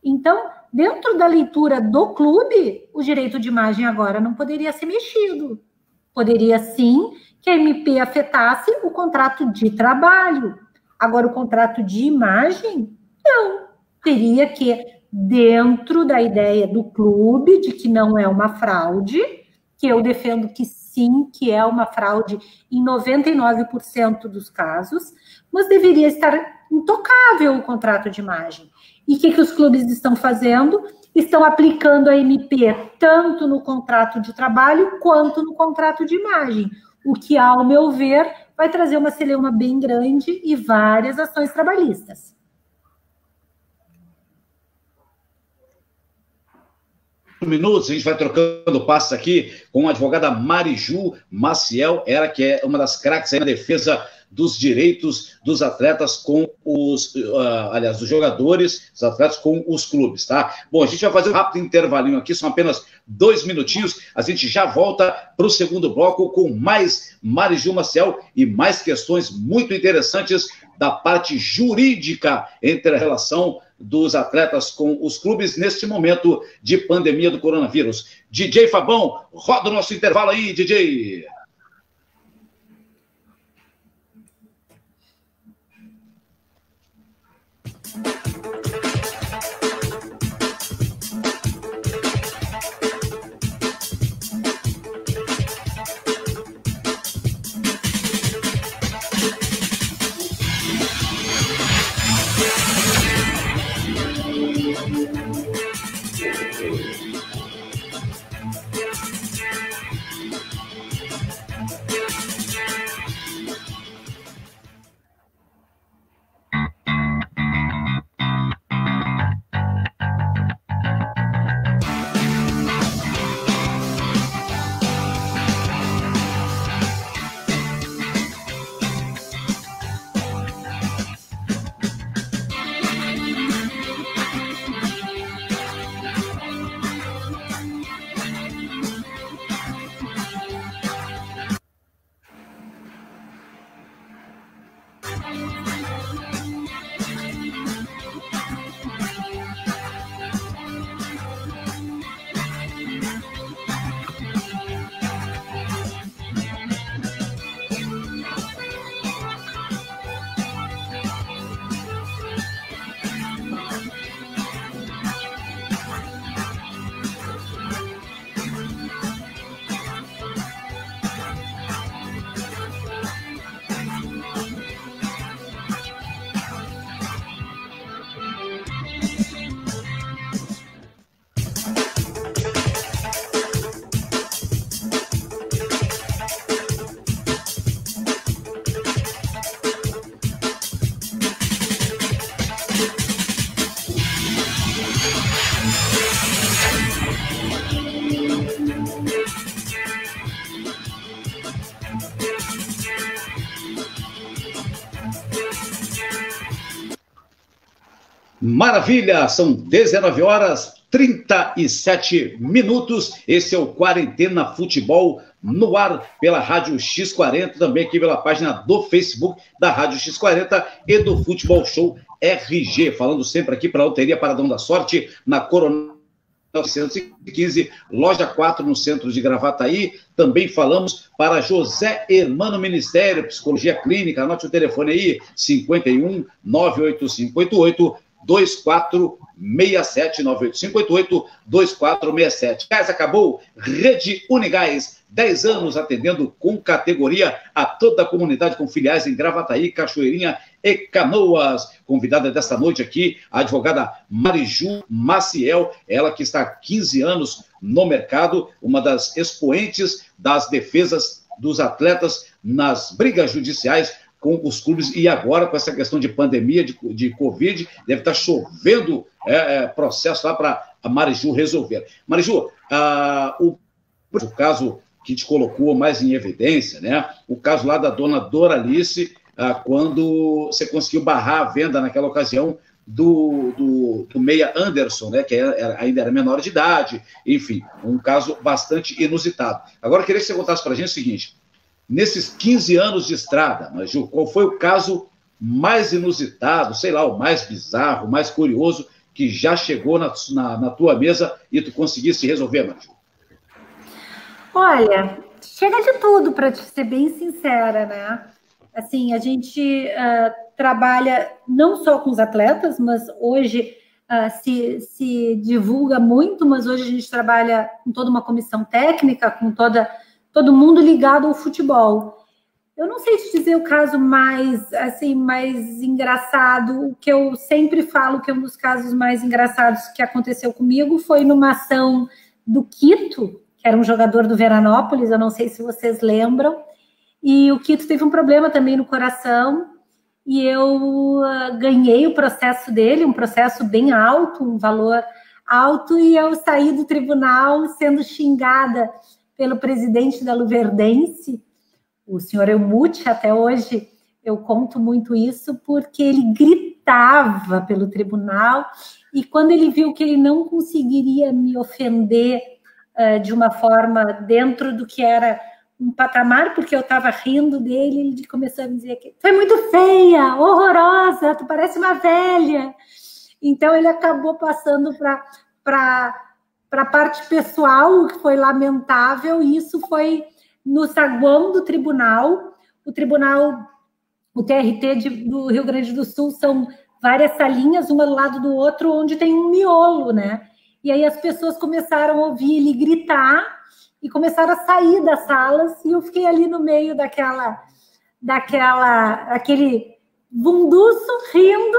Então, dentro da leitura do clube, o direito de imagem agora não poderia ser mexido. Poderia, sim, que a MP afetasse o contrato de trabalho. Agora, o contrato de imagem, não. Teria que, dentro da ideia do clube, de que não é uma fraude, que eu defendo que sim, que é uma fraude em 99% dos casos, mas deveria estar intocável o contrato de imagem. E o que os clubes estão fazendo? Estão aplicando a MP tanto no contrato de trabalho quanto no contrato de imagem, o que, ao meu ver, vai trazer uma celeuma bem grande e várias ações trabalhistas. Minutos, a gente vai trocando passos aqui com a advogada Mariju Maciel, ela que é uma das craques aí na defesa dos direitos dos atletas com os, aliás, dos jogadores, dos atletas com os clubes, tá? Bom, a gente vai fazer um rápido intervalinho aqui, são apenas 2 minutinhos, a gente já volta para o segundo bloco com mais Mariju Maciel e mais questões muito interessantes da parte jurídica entre a relação dos atletas com os clubes neste momento de pandemia do coronavírus. DJ Fabão, roda o nosso intervalo aí, DJ. Maravilha, são 19h37. Esse é o Quarentena Futebol no ar pela Rádio X40, também aqui pela página do Facebook da Rádio X40 e do Futebol Show RG, falando sempre aqui para a Loteria Paradão da Sorte, na Coronel 915, loja 4, no centro de Gravataí. Também falamos para José Hermano Ministério, Psicologia Clínica, anote o telefone aí, 51 98588 2467, 98588 2467. Gás acabou, Rede Unigás, 10 anos atendendo com categoria a toda a comunidade, com filiais em Gravataí, Cachoeirinha e Canoas. Convidada desta noite aqui, a advogada Mariju Maciel, ela que está há 15 anos no mercado, uma das expoentes das defesas dos atletas nas brigas judiciais com os clubes, e agora com essa questão de pandemia, de Covid, deve estar chovendo processo lá para a Mariju resolver. Mariju, o caso que te colocou mais em evidência, né? O caso lá da dona Doralice, quando você conseguiu barrar a venda naquela ocasião do meia Anderson, né, que ainda era menor de idade, enfim, um caso bastante inusitado. Agora, eu queria que você contasse para a gente o seguinte, nesses 15 anos de estrada, Ju, qual foi o caso mais inusitado, sei lá, o mais bizarro, o mais curioso, que já chegou na tua mesa e tu conseguisse resolver, Ju? Olha, chega de tudo, para ser bem sincera, né? Assim, a gente trabalha não só com os atletas, mas hoje se divulga muito, mas hoje a gente trabalha com toda uma comissão técnica, com todo mundo ligado ao futebol. Eu não sei te dizer o caso mais engraçado. O que eu sempre falo que é um dos casos mais engraçados que aconteceu comigo foi numa ação do Quito, que era um jogador do Veranópolis, eu não sei se vocês lembram, e o Quito teve um problema também no coração, e eu ganhei o processo dele, um processo bem alto, um valor alto, e eu saí do tribunal sendo xingada pelo presidente da Luverdense, o senhor Elmute. Até hoje eu conto muito isso, porque ele gritava pelo tribunal, e quando ele viu que ele não conseguiria me ofender de uma forma dentro do que era um patamar, porque eu estava rindo dele, ele começou a me dizer que tu é muito feia, horrorosa, tu parece uma velha. Então ele acabou passando para a parte pessoal, o que foi lamentável, e isso foi no saguão do tribunal. O tribunal, o TRT do Rio Grande do Sul, são várias salinhas, uma do lado do outro, onde tem um miolo, né? E aí as pessoas começaram a ouvir ele gritar e começaram a sair das salas, e eu fiquei ali no meio daquele bunduço, rindo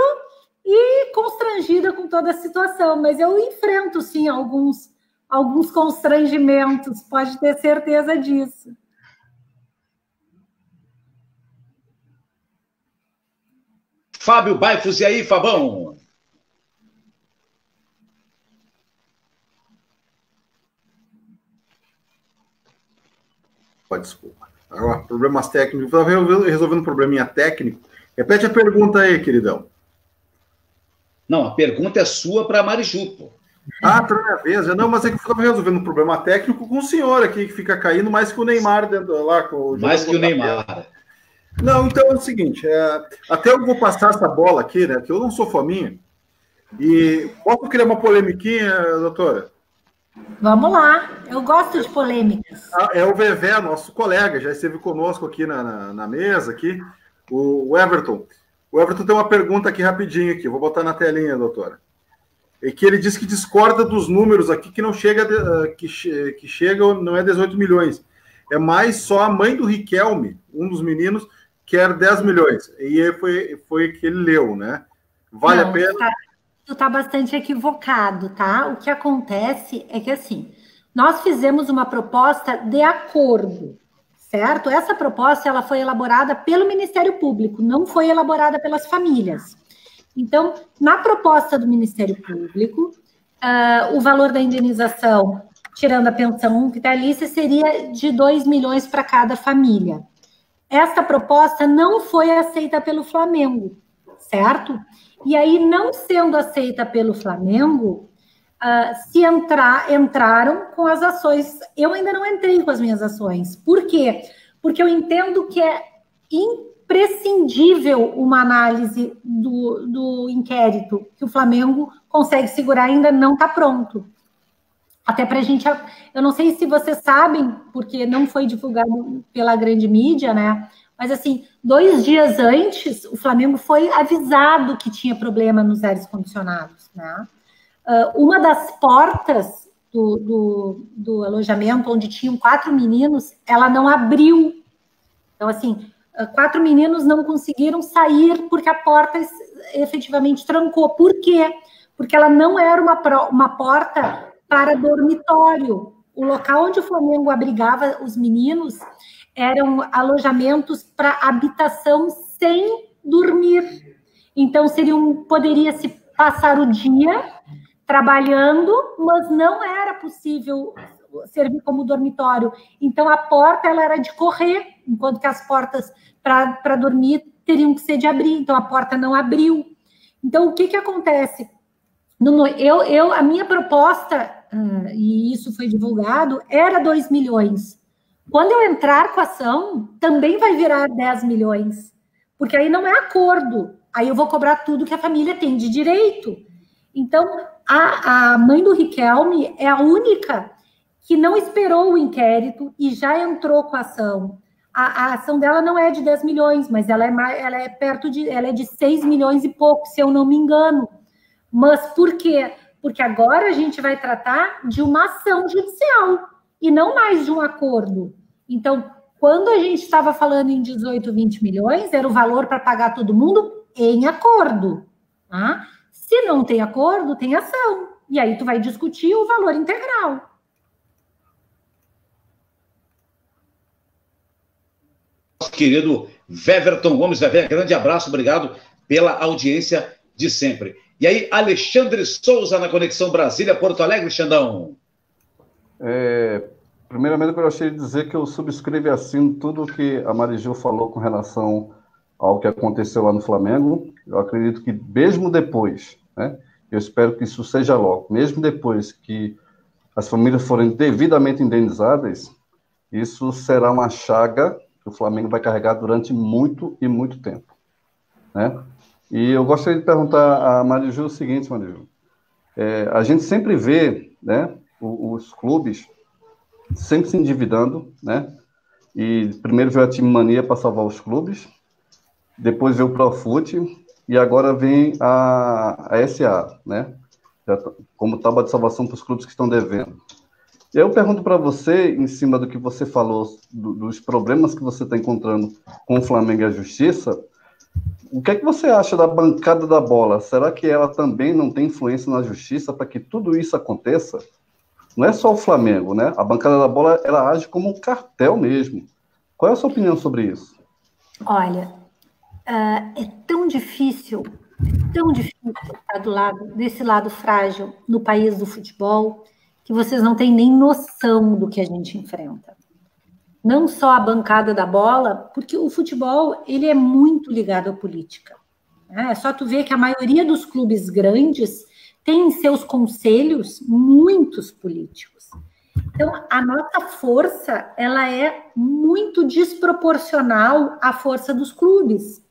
e constrangida com toda a situação. Mas eu enfrento, sim, alguns constrangimentos, pode ter certeza disso. Fábio Baifos, e aí, Fabão? Desculpa. Agora, problemas técnicos. Estava resolvendo um probleminha técnico. Repete a pergunta aí, queridão. Não, a pergunta é sua para a Mariju, pô. Tá na minha vez. Não, mas é que eu estava resolvendo um problema técnico com o senhor aqui, que fica caindo mais que o Neymar dentro lá. Mais que o Neymar. Não, então é o seguinte, até eu vou passar essa bola aqui, né, que eu não sou fominha, e posso criar uma polemiquinha, doutora? Vamos lá, eu gosto de polêmicas. É o Vevé, nosso colega, já esteve conosco aqui na mesa, aqui, o Everton. O Everton tem uma pergunta aqui rapidinho, aqui, vou botar na telinha, doutora. É que ele diz que discorda dos números aqui, que não chega, que chega, não é 18 milhões. É mais só a mãe do Riquelme, um dos meninos, quer 10 milhões. E foi que ele leu, né? Vale a pena? Tu tá bastante equivocado, tá? O que acontece é que, assim, nós fizemos uma proposta de acordo, certo? Essa proposta, ela foi elaborada pelo Ministério Público, não foi elaborada pelas famílias. Então, na proposta do Ministério Público, o valor da indenização, tirando a pensão vitalícia, seria de 2 milhões para cada família. Esta proposta não foi aceita pelo Flamengo, certo? E aí, não sendo aceita pelo Flamengo, entraram com as ações. Eu ainda não entrei com as minhas ações. Por quê? Porque eu entendo que é imprescindível uma análise do inquérito, que o Flamengo consegue segurar, ainda não está pronto. Até para a gente... Eu não sei se vocês sabem, porque não foi divulgado pela grande mídia, né? Mas, assim, 2 dias antes, o Flamengo foi avisado que tinha problema nos ares condicionados, né? Uma das portas do alojamento, onde tinham 4 meninos, ela não abriu. Então, assim, 4 meninos não conseguiram sair porque a porta efetivamente trancou. Por quê? Porque ela não era uma porta para dormitório. O local onde o Flamengo abrigava os meninos eram alojamentos para habitação sem dormir. Então, poderia se passar o dia trabalhando, mas não era possível servir como dormitório. Então, a porta ela era de correr, enquanto que as portas para dormir teriam que ser de abril, então a porta não abriu. Então, o que acontece? A minha proposta, e isso foi divulgado, era 2 milhões. Quando eu entrar com a ação, também vai virar 10 milhões, porque aí não é acordo, aí eu vou cobrar tudo que a família tem de direito. Então, a mãe do Riquelme é a única que não esperou o inquérito e já entrou com a ação. A ação dela não é de 10 milhões, mas ela é de 6 milhões e pouco, se eu não me engano. Mas por quê? Porque agora a gente vai tratar de uma ação judicial e não mais de um acordo. Então, quando a gente estava falando em 18, 20 milhões, era o valor para pagar todo mundo em acordo. Tá? Se não tem acordo, tem ação. E aí tu vai discutir o valor integral. Querido Weverton Gomes, grande abraço, obrigado pela audiência de sempre. E aí, Alexandre Souza na Conexão Brasília-Porto Alegre, Xandão. Primeiramente, eu gostaria de dizer que eu subscrevo e assino tudo que a Mariju falou com relação ao que aconteceu lá no Flamengo. Eu acredito que mesmo depois, né, eu espero que isso seja logo, mesmo depois que as famílias forem devidamente indenizadas, isso será uma chaga que o Flamengo vai carregar durante muito e muito tempo, né? E eu gostaria de perguntar a Mariju o seguinte, Mariju. A gente sempre vê, né, os clubes sempre se endividando, né? E primeiro veio a Time Mania para salvar os clubes, depois veio o Profut e agora vem a SA, né? Como tábua de salvação para os clubes que estão devendo. E aí eu pergunto para você, em cima do que você falou, dos problemas que você está encontrando com o Flamengo e a Justiça, o que é que você acha da bancada da bola? Será que ela também não tem influência na Justiça para que tudo isso aconteça? Não é só o Flamengo, né? A bancada da bola, ela age como um cartel mesmo. Qual é a sua opinião sobre isso? Olha, é tão difícil estar desse lado frágil no país do futebol, que vocês não têm nem noção do que a gente enfrenta. Não só a bancada da bola, porque o futebol ele é muito ligado à política. É só tu ver que a maioria dos clubes grandes tem em seus conselhos muitos políticos. Então, a nossa força ela é muito desproporcional à força dos clubes.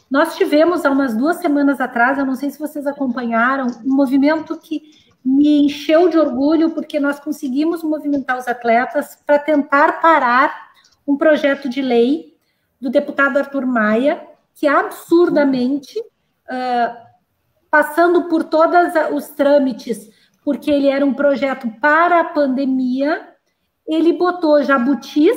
Nós tivemos, há umas 2 semanas atrás, eu não sei se vocês acompanharam, um movimento que me encheu de orgulho, porque nós conseguimos movimentar os atletas para tentar parar um projeto de lei do deputado Arthur Maia, que absurdamente, passando por todos os trâmites, porque ele era um projeto para a pandemia, ele botou jabutis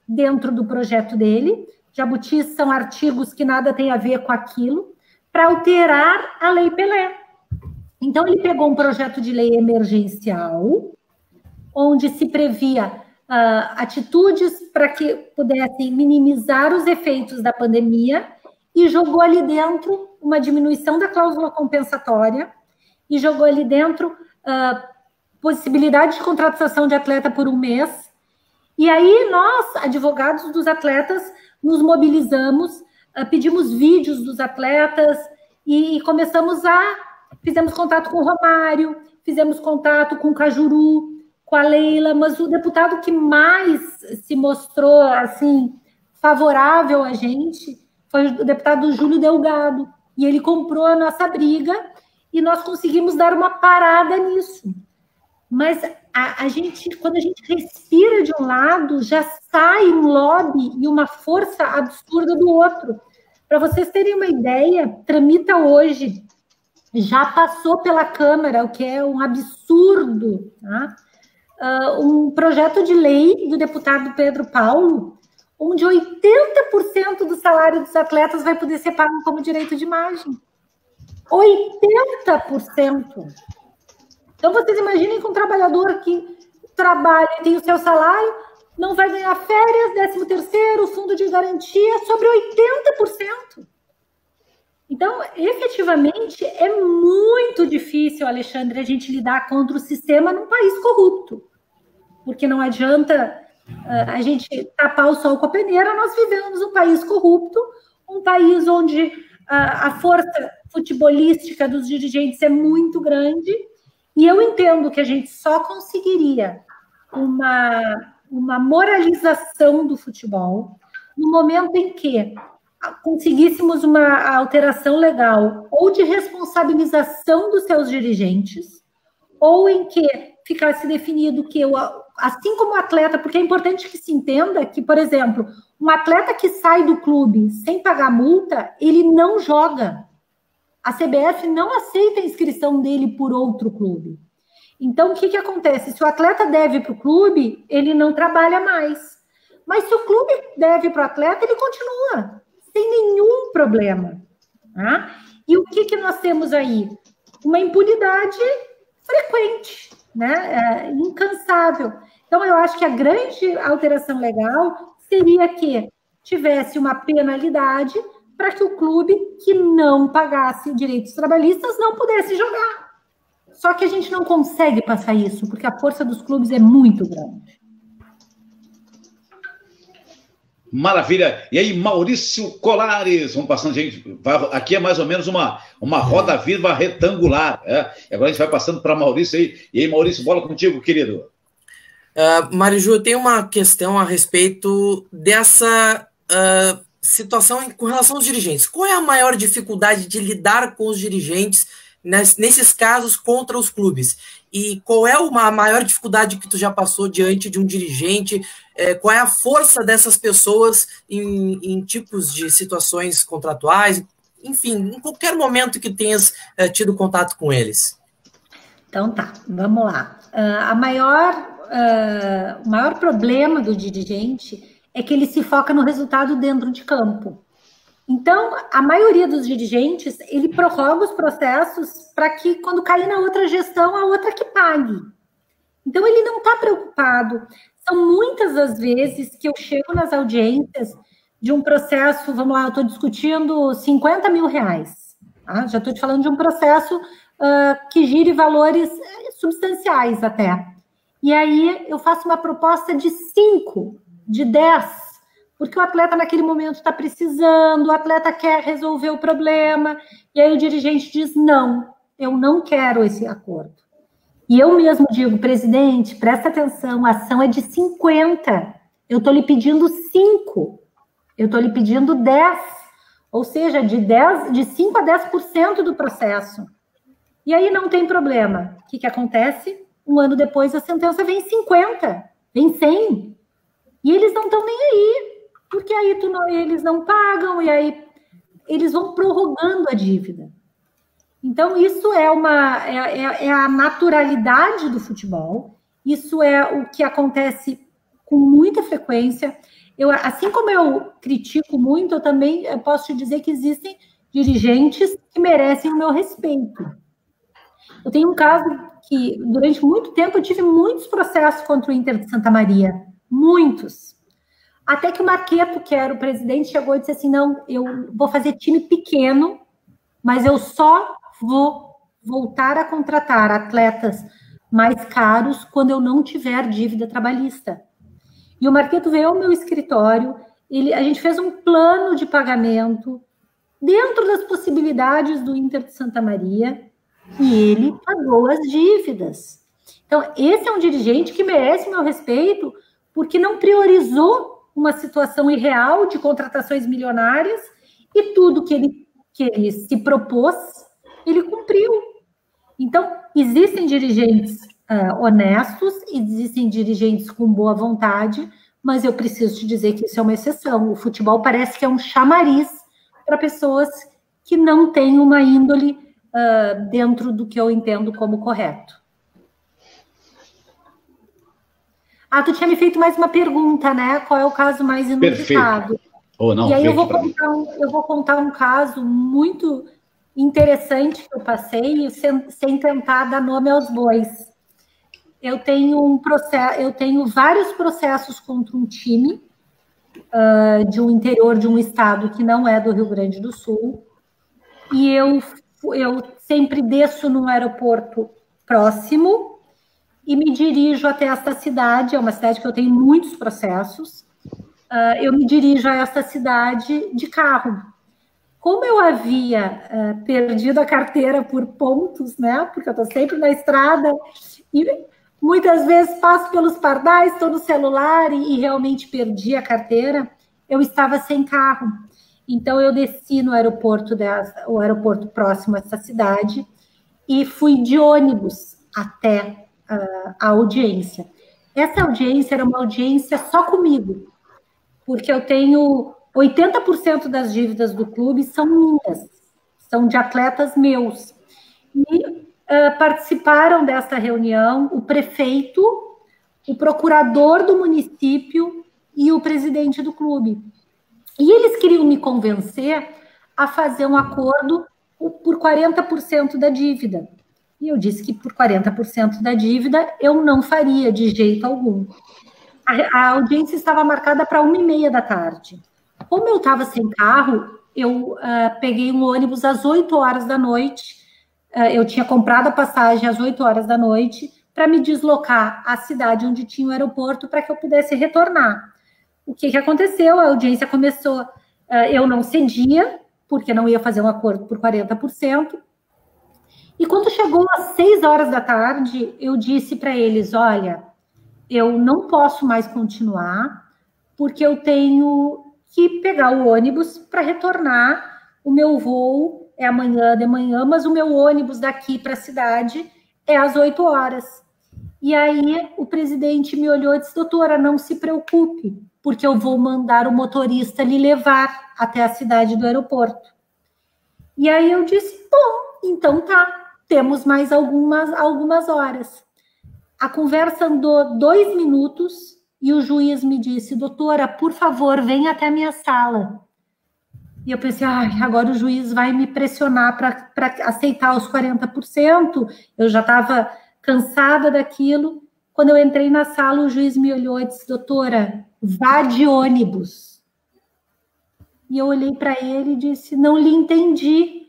dentro do projeto dele. Jabutis são artigos que nada tem a ver com aquilo, para alterar a Lei Pelé. Então, ele pegou um projeto de lei emergencial, onde se previa atitudes para que pudessem minimizar os efeitos da pandemia, e jogou ali dentro uma diminuição da cláusula compensatória, e jogou ali dentro possibilidade de contratação de atleta por 1 mês. E aí nós, advogados dos atletas, nos mobilizamos, pedimos vídeos dos atletas e fizemos contato com o Romário, fizemos contato com o Cajuru, com a Leila, mas o deputado que mais se mostrou assim favorável a gente foi o deputado Júlio Delgado, e ele comprou a nossa briga e nós conseguimos dar uma parada nisso. Mas quando a gente respira de um lado, já sai um lobby e uma força absurda do outro. Para vocês terem uma ideia, tramita hoje, já passou pela Câmara, o que é um absurdo, tá? Um projeto de lei do deputado Pedro Paulo, onde 80% do salário dos atletas vai poder ser pago como direito de imagem. 80%. Então, vocês imaginem que um trabalhador que trabalha e tem o seu salário não vai ganhar férias, 13º, fundo de garantia, sobre 80%. Então, efetivamente, é muito difícil, Alexandre, a gente lidar contra o sistema num país corrupto. Porque não adianta a gente tapar o sol com a peneira, nós vivemos num país corrupto, um país onde a força futebolística dos dirigentes é muito grande, e eu entendo que a gente só conseguiria uma moralização do futebol no momento em que conseguíssemos uma alteração legal ou de responsabilização dos seus dirigentes, ou em que ficasse definido que, assim como o atleta, porque é importante que se entenda que, por exemplo, um atleta que sai do clube sem pagar multa, ele não joga. A CBF não aceita a inscrição dele por outro clube. Então, o que acontece? Se o atleta deve para o clube, ele não trabalha mais. Mas se o clube deve para o atleta, ele continua, sem nenhum problema. Tá? E o que nós temos aí? Uma impunidade frequente, né? Incansável. Então, eu acho que a grande alteração legal seria que tivesse uma penalidade para que o clube que não pagasse direitos trabalhistas não pudesse jogar. Só que a gente não consegue passar isso, porque a força dos clubes é muito grande. Maravilha. E aí, Maurício Colares, vamos passando, gente. Aqui é mais ou menos uma roda viva retangular. Agora a gente vai passando para Maurício aí. E aí, Maurício, bola contigo, querido. Mariju, eu tenho uma questão a respeito dessa situação com relação aos dirigentes. Qual é a maior dificuldade de lidar com os dirigentes nesses casos contra os clubes? E qual é a maior dificuldade que tu já passou diante de um dirigente? Qual é a força dessas pessoas em tipos de situações contratuais? Enfim, em qualquer momento que tenhas tido contato com eles. Então tá, vamos lá. O maior problema do dirigente é que ele se foca no resultado dentro de campo. Então, a maioria dos dirigentes, ele prorroga os processos para que, quando cair na outra gestão, a outra que pague. Então, ele não está preocupado. São muitas as vezes que eu chego nas audiências de um processo, vamos lá, eu estou discutindo 50 mil reais. Tá? Já estou te falando de um processo que gire valores substanciais até. E aí, eu faço uma proposta de 5, de 10, porque o atleta naquele momento está precisando, o atleta quer resolver o problema, e aí o dirigente diz, não, eu não quero esse acordo. E eu mesmo digo, presidente, presta atenção, a ação é de 50, eu estou lhe pedindo 5, eu estou lhe pedindo 10, ou seja, de 5 a 10% do processo. E aí não tem problema. O que acontece? Um ano depois a sentença vem 50, vem 100, e eles não estão nem aí. Porque aí eles não pagam e aí eles vão prorrogando a dívida. Então, isso é a naturalidade do futebol, isso é o que acontece com muita frequência. Assim como eu critico muito, eu também posso te dizer que existem dirigentes que merecem o meu respeito. Eu tenho um caso que, durante muito tempo, eu tive muitos processos contra o Inter de Santa Maria. Muitos. Até que o Marqueto, que era o presidente, chegou e disse assim, não, eu vou fazer time pequeno, mas eu só vou voltar a contratar atletas mais caros quando eu não tiver dívida trabalhista. E o Marqueto veio ao meu escritório, a gente fez um plano de pagamento dentro das possibilidades do Inter de Santa Maria e ele pagou as dívidas. Então, esse é um dirigente que merece meu respeito porque não priorizou uma situação irreal de contratações milionárias e tudo que ele se propôs, ele cumpriu. Então, existem dirigentes honestos, existem dirigentes com boa vontade, mas eu preciso te dizer que isso é uma exceção. O futebol parece que é um chamariz para pessoas que não têm uma índole dentro do que eu entendo como correto. Tu tinha me feito mais uma pergunta, né? Qual é o caso mais inusitado? Perfeito. Oh, não, e aí eu vou contar um caso muito interessante que eu passei, sem tentar dar nome aos bois. Eu tenho vários processos contra um time de um interior de um estado que não é do Rio Grande do Sul, e eu sempre desço num aeroporto próximo e me dirijo até essa cidade, é uma cidade que eu tenho muitos processos, eu me dirijo a essa cidade de carro, como eu havia perdido a carteira por pontos, né? Porque eu estou sempre na estrada e muitas vezes passo pelos pardais, estou no celular e realmente perdi a carteira, eu estava sem carro. Então, eu desci no aeroporto, o aeroporto próximo a essa cidade, e fui de ônibus até a audiência. Essa audiência era uma audiência só comigo, porque eu tenho 80% das dívidas do clube são minhas, são de atletas meus. E participaram dessa reunião o prefeito, o procurador do município e o presidente do clube. E eles queriam me convencer a fazer um acordo por 40% da dívida. E eu disse que por 40% da dívida eu não faria de jeito algum. A audiência estava marcada para 1h30 da tarde. Como eu estava sem carro, eu peguei um ônibus às 8 horas da noite. Eu tinha comprado a passagem às 8 horas da noite para me deslocar à cidade onde tinha o aeroporto para que eu pudesse retornar. O que aconteceu? A audiência começou, eu não cedia, porque não ia fazer um acordo por 40%. E quando chegou às 6 horas da tarde, eu disse para eles, olha, eu não posso mais continuar, porque eu tenho que pegar o ônibus para retornar. O meu voo é amanhã de manhã, mas o meu ônibus daqui para a cidade é às 8 horas. E aí o presidente me olhou e disse, doutora, não se preocupe, porque eu vou mandar o motorista lhe levar até a cidade do aeroporto. E aí eu disse, bom, então tá, temos mais algumas horas. A conversa andou 2 minutos e o juiz me disse, doutora, por favor, venha até a minha sala. E eu pensei, agora o juiz vai me pressionar para aceitar os 40%. Eu já estava cansada daquilo. Quando eu entrei na sala, o juiz me olhou e disse, doutora, vá de ônibus. E eu olhei para ele e disse, não lhe entendi.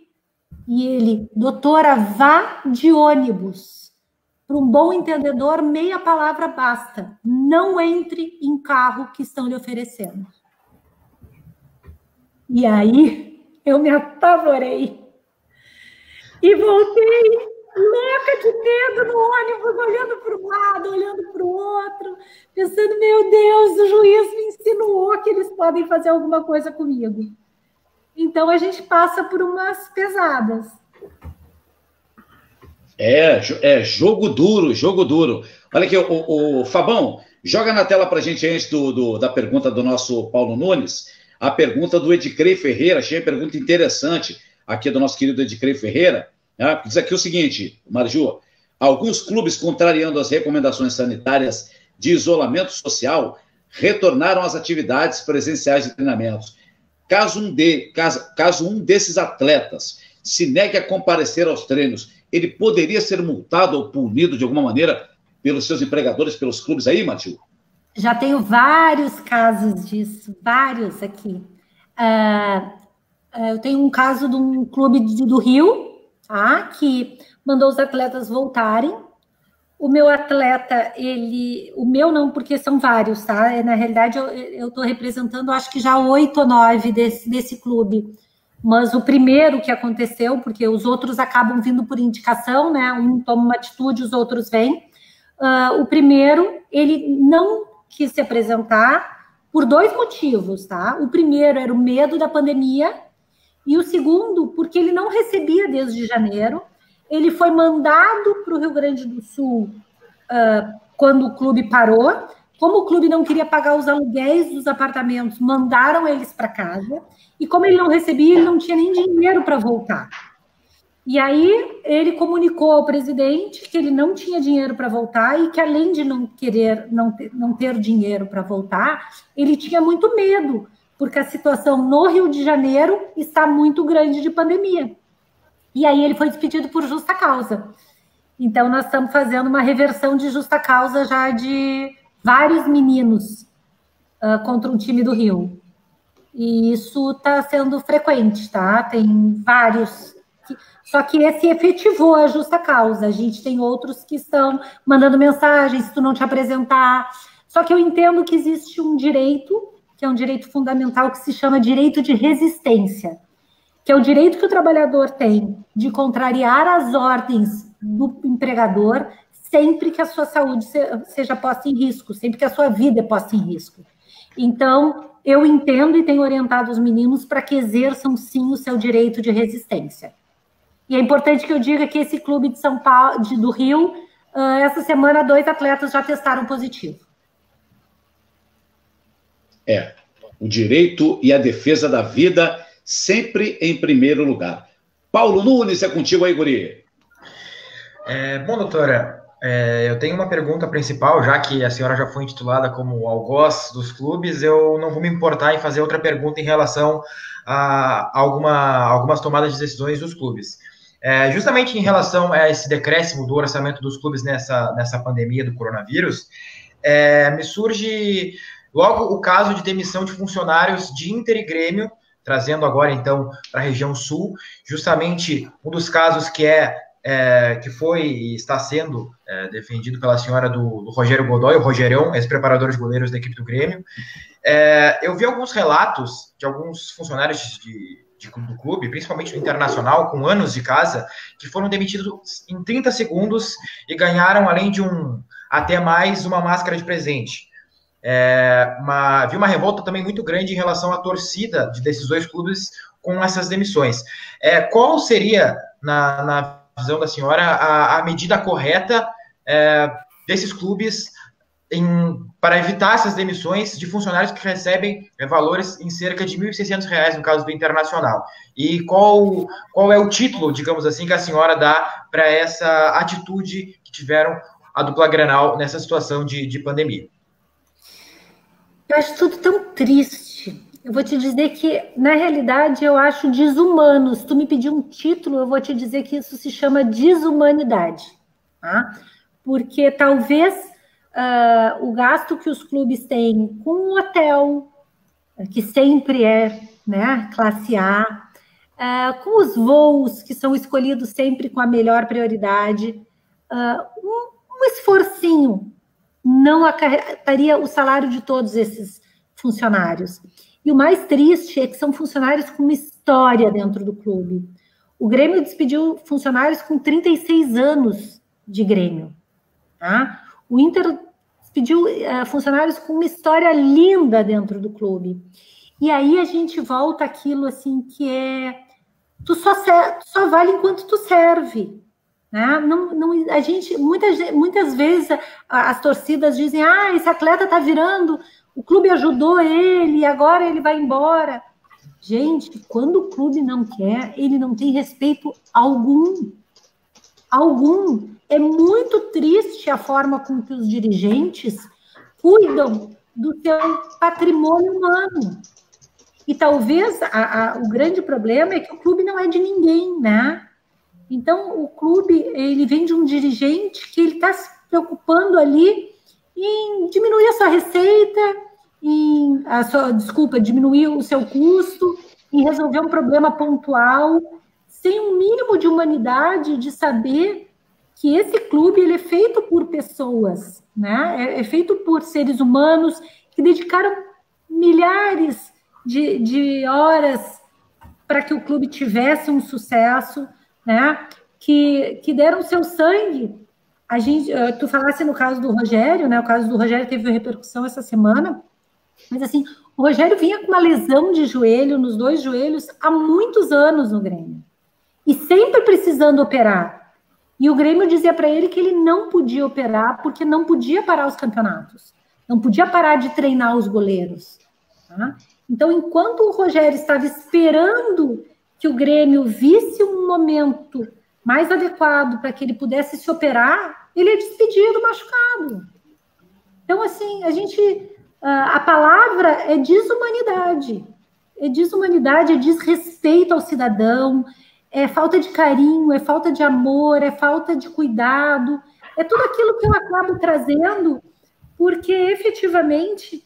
E ele, doutora, vá de ônibus. Para um bom entendedor, meia palavra basta. Não entre em carro que estão lhe oferecendo. E aí, eu me apavorei. E voltei louca de medo no ônibus, olhando para um lado, olhando para o outro, pensando, meu Deus, o juiz me insinuou que eles podem fazer alguma coisa comigo. Então, a gente passa por umas pesadas. Jogo duro, jogo duro. Olha aqui, o Fabão, joga na tela para a gente, antes da pergunta do nosso Paulo Nunes, a pergunta do Edicrei Ferreira. Achei a pergunta interessante aqui do nosso querido Edicrei Ferreira. Diz aqui o seguinte, Mariju, alguns clubes, contrariando as recomendações sanitárias de isolamento social, retornaram às atividades presenciais de treinamentos. Caso um desses atletas se negue a comparecer aos treinos, ele poderia ser multado ou punido de alguma maneira pelos seus empregadores, pelos clubes aí, Mariju? Já tenho vários casos disso, vários aqui. Eu tenho um caso de um clube do Rio, tá, que mandou os atletas voltarem. O meu atleta, o meu não, porque são vários, tá? Na realidade, eu estou representando, acho que já 8 ou 9 desse clube. Mas o primeiro que aconteceu, porque os outros acabam vindo por indicação, né? Um toma uma atitude, os outros vêm. O primeiro, ele não quis se apresentar por 2 motivos, tá? O primeiro era o medo da pandemia, e o segundo, porque ele não recebia desde janeiro. Ele foi mandado para o Rio Grande do Sul quando o clube parou. Como o clube não queria pagar os aluguéis dos apartamentos, mandaram eles para casa. E como ele não recebia, ele não tinha nem dinheiro para voltar. E aí ele comunicou ao presidente que ele não tinha dinheiro para voltar e que, além de não ter dinheiro para voltar, ele tinha muito medo, porque a situação no Rio de Janeiro está muito grande de pandemia. E aí ele foi despedido por justa causa. Então, nós estamos fazendo uma reversão de justa causa já de vários meninos contra um time do Rio. E isso está sendo frequente, tá? Tem vários. Só que esse efetivou a justa causa. A gente tem outros que estão mandando mensagens se tu não te apresentar. Só que eu entendo que existe um direito, que é um direito fundamental, que se chama direito de resistência, que é o direito que o trabalhador tem de contrariar as ordens do empregador sempre que a sua saúde seja posta em risco, sempre que a sua vida é posta em risco. Então, eu entendo e tenho orientado os meninos para que exerçam, sim, o seu direito de resistência. E é importante que eu diga que esse clube de São Paulo, do Rio, essa semana 2 atletas já testaram positivo. O direito e a defesa da vida sempre em primeiro lugar. Paulo Nunes, é contigo aí, guri. Bom, doutora, eu tenho uma pergunta principal, já que a senhora já foi intitulada como algoz dos clubes, eu não vou me importar em fazer outra pergunta em relação a algumas tomadas de decisões dos clubes. Justamente em relação a esse decréscimo do orçamento dos clubes nessa pandemia do coronavírus, me surge logo o caso de demissão de funcionários de Inter e Grêmio, trazendo agora, então, para a região sul, justamente um dos casos que foi e está sendo defendido pela senhora do Rogério Godoy, o Rogerão, ex-preparador de goleiros da equipe do Grêmio. Eu vi alguns relatos de alguns funcionários do clube, principalmente do Internacional, com anos de casa, que foram demitidos em 30 segundos e ganharam, além de até mais, uma máscara de presente. Vi uma revolta também muito grande em relação à torcida desses dois clubes com essas demissões. Qual seria, na visão da senhora, a medida correta desses clubes para evitar essas demissões de funcionários que recebem valores em cerca de R$ 1.600, no caso do Internacional? E qual é o título, digamos assim, que a senhora dá para essa atitude que tiveram a dupla Grenal nessa situação de pandemia? Eu acho tudo tão triste. Eu vou te dizer que, na realidade, eu acho desumano. Se tu me pedir um título, eu vou te dizer que isso se chama desumanidade. Tá? Porque talvez o gasto que os clubes têm com o hotel, que sempre é, né, classe A, com os voos, que são escolhidos sempre com a melhor prioridade, um esforcinho não acarretaria o salário de todos esses funcionários. E o mais triste é que são funcionários com uma história dentro do clube. O Grêmio despediu funcionários com 36 anos de Grêmio. Tá? O Inter despediu funcionários com uma história linda dentro do clube. E aí a gente volta àquilo assim que tu só vale enquanto tu serve. Né? A gente, muitas vezes as torcidas dizem: esse atleta está virando, o clube ajudou ele, agora ele vai embora. Gente, quando o clube não quer, ele não tem respeito algum. É muito triste a forma com que os dirigentes cuidam do seu patrimônio humano. E talvez o grande problema é que o clube não é de ninguém, né? Então, o clube, ele vem de um dirigente que ele está se preocupando ali em diminuir a sua receita, diminuir o seu custo, em resolver um problema pontual, sem um mínimo de humanidade, de saber que esse clube ele é feito por pessoas, né? É feito por seres humanos que dedicaram milhares de horas para que o clube tivesse um sucesso, né, que deram seu sangue. Tu falasse no caso do Rogério, né, o caso do Rogério teve repercussão essa semana, mas assim, o Rogério vinha com uma lesão de joelho, nos 2 joelhos, há muitos anos no Grêmio, e sempre precisando operar, e o Grêmio dizia para ele que ele não podia operar, porque não podia parar os campeonatos, não podia parar de treinar os goleiros, tá? Então, enquanto o Rogério estava esperando que o Grêmio visse um momento mais adequado para que ele pudesse se operar, ele é despedido machucado. Então, assim, a palavra é desumanidade. É deshumanidade, é desrespeito ao cidadão, é falta de carinho, é falta de amor, é falta de cuidado, é tudo aquilo que eu acabo trazendo, porque efetivamente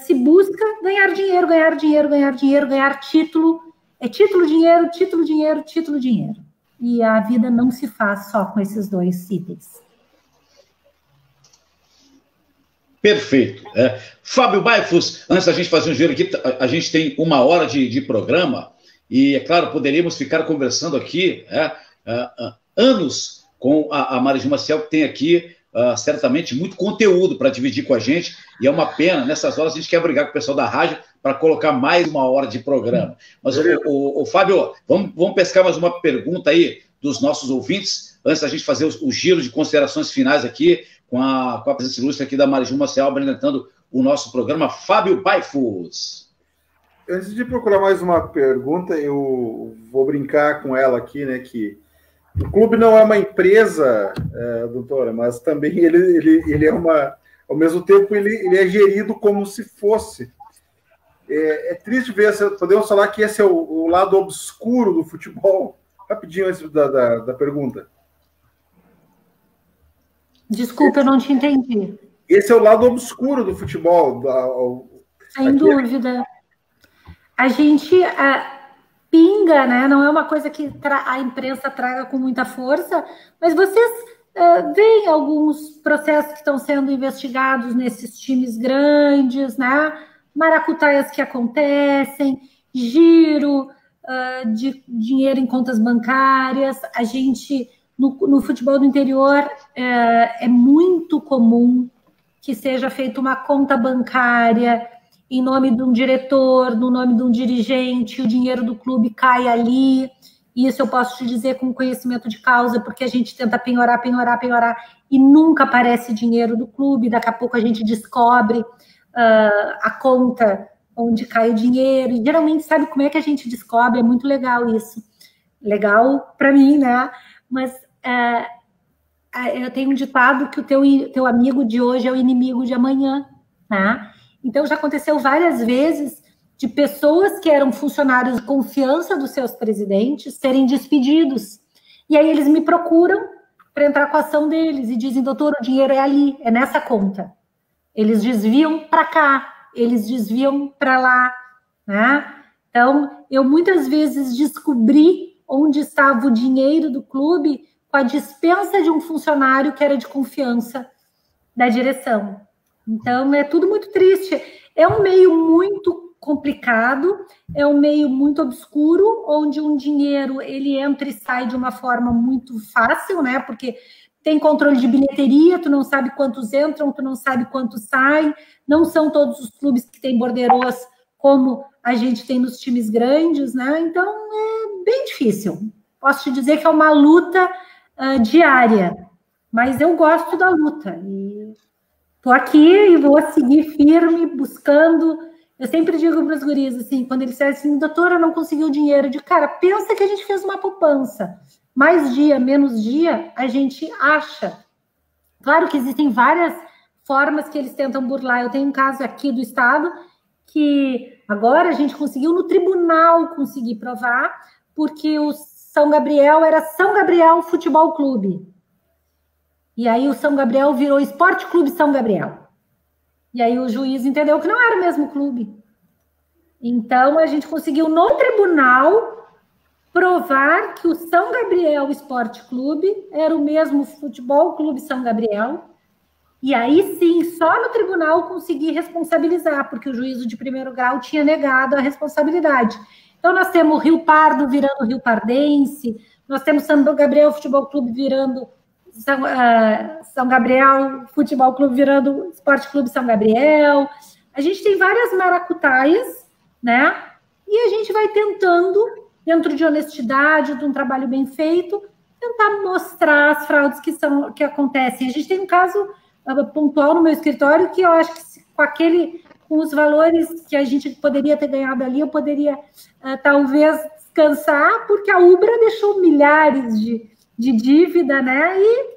se busca ganhar dinheiro, ganhar título. É título, dinheiro, título, dinheiro, título, dinheiro. E a vida não se faz só com esses 2 itens. Perfeito. Fábio Baifos, antes da gente fazer um giro aqui, a gente tem 1 hora de programa E, é claro, poderíamos ficar conversando aqui anos com a Mariju Maciel, que tem aqui certamente muito conteúdo para dividir com a gente, e é uma pena, nessas horas a gente quer brigar com o pessoal da rádio para colocar mais uma hora de programa. Mas, o Fábio, vamos pescar mais uma pergunta aí dos nossos ouvintes, antes da gente fazer o giro de considerações finais aqui, com a presença ilustre aqui da Mariju Maciel, apresentando o nosso programa. Fábio Baifus. Antes de procurar mais uma pergunta, eu vou brincar com ela aqui, né, que o clube não é uma empresa, doutora, mas também ele é uma... Ao mesmo tempo, ele é gerido como se fosse. É triste ver, podemos falar que esse é o lado obscuro do futebol? Rapidinho antes da pergunta. Desculpa, eu não te entendi. Esse é o lado obscuro do futebol. Sem dúvida. A gente... pinga, né? Não é uma coisa que a imprensa traga com muita força, mas vocês veem alguns processos que estão sendo investigados nesses times grandes, né? Maracutaias que acontecem, giro de dinheiro em contas bancárias. A gente, no futebol do interior, é muito comum que seja feita uma conta bancária em nome de um diretor, no nome de um dirigente, o dinheiro do clube cai ali. Isso eu posso te dizer com conhecimento de causa, porque a gente tenta penhorar, e nunca aparece dinheiro do clube. Daqui a pouco a gente descobre a conta onde cai o dinheiro, e geralmente sabe como é que a gente descobre. É muito legal isso. Legal para mim, né? Mas eu tenho um ditado que o teu amigo de hoje é o inimigo de amanhã, né? Então, já aconteceu várias vezes de pessoas que eram funcionários de confiança dos seus presidentes serem despedidos. E aí eles me procuram para entrar com a ação deles e dizem, doutor, o dinheiro é ali, é nessa conta. Eles desviam para cá, eles desviam para lá, né? Então, eu muitas vezes descobri onde estava o dinheiro do clube com a dispensa de um funcionário que era de confiança da direção. Então, é tudo muito triste. É um meio muito complicado, é um meio muito obscuro, onde um dinheiro ele entra e sai de uma forma muito fácil, né? Porque tem controle de bilheteria, tu não sabe quantos entram, tu não sabe quantos saem. Não são todos os clubes que têm borderôs como a gente tem nos times grandes, né? Então, é bem difícil. Posso te dizer que é uma luta diária, mas eu gosto da luta e estou aqui e vou seguir firme, buscando. Eu sempre digo para os guris, assim, quando eles disseram assim, doutora, não conseguiu dinheiro, de cara, pensa que a gente fez uma poupança. Mais dia, menos dia, a gente acha. Claro que existem várias formas que eles tentam burlar. Eu tenho um caso aqui do estado que agora a gente conseguiu no tribunal conseguir provar, porque o São Gabriel era São Gabriel Futebol Clube. E aí o São Gabriel virou Esporte Clube São Gabriel. E aí o juiz entendeu que não era o mesmo clube. Então, a gente conseguiu no tribunal provar que o São Gabriel Esporte Clube era o mesmo Futebol Clube São Gabriel. E aí, sim, só no tribunal consegui responsabilizar, porque o juízo de primeiro grau tinha negado a responsabilidade. Então, nós temos Rio Pardo virando Rio Pardense, nós temos São Gabriel Futebol Clube virando São Gabriel Futebol Clube virando Esporte Clube São Gabriel. A gente tem várias maracutaias, né? E a gente vai tentando, dentro de honestidade, de um trabalho bem feito, tentar mostrar as fraudes que acontecem. A gente tem um caso pontual no meu escritório que eu acho que com os valores que a gente poderia ter ganhado ali, eu poderia talvez descansar, porque a Ubra deixou milhares de dívida, né? E o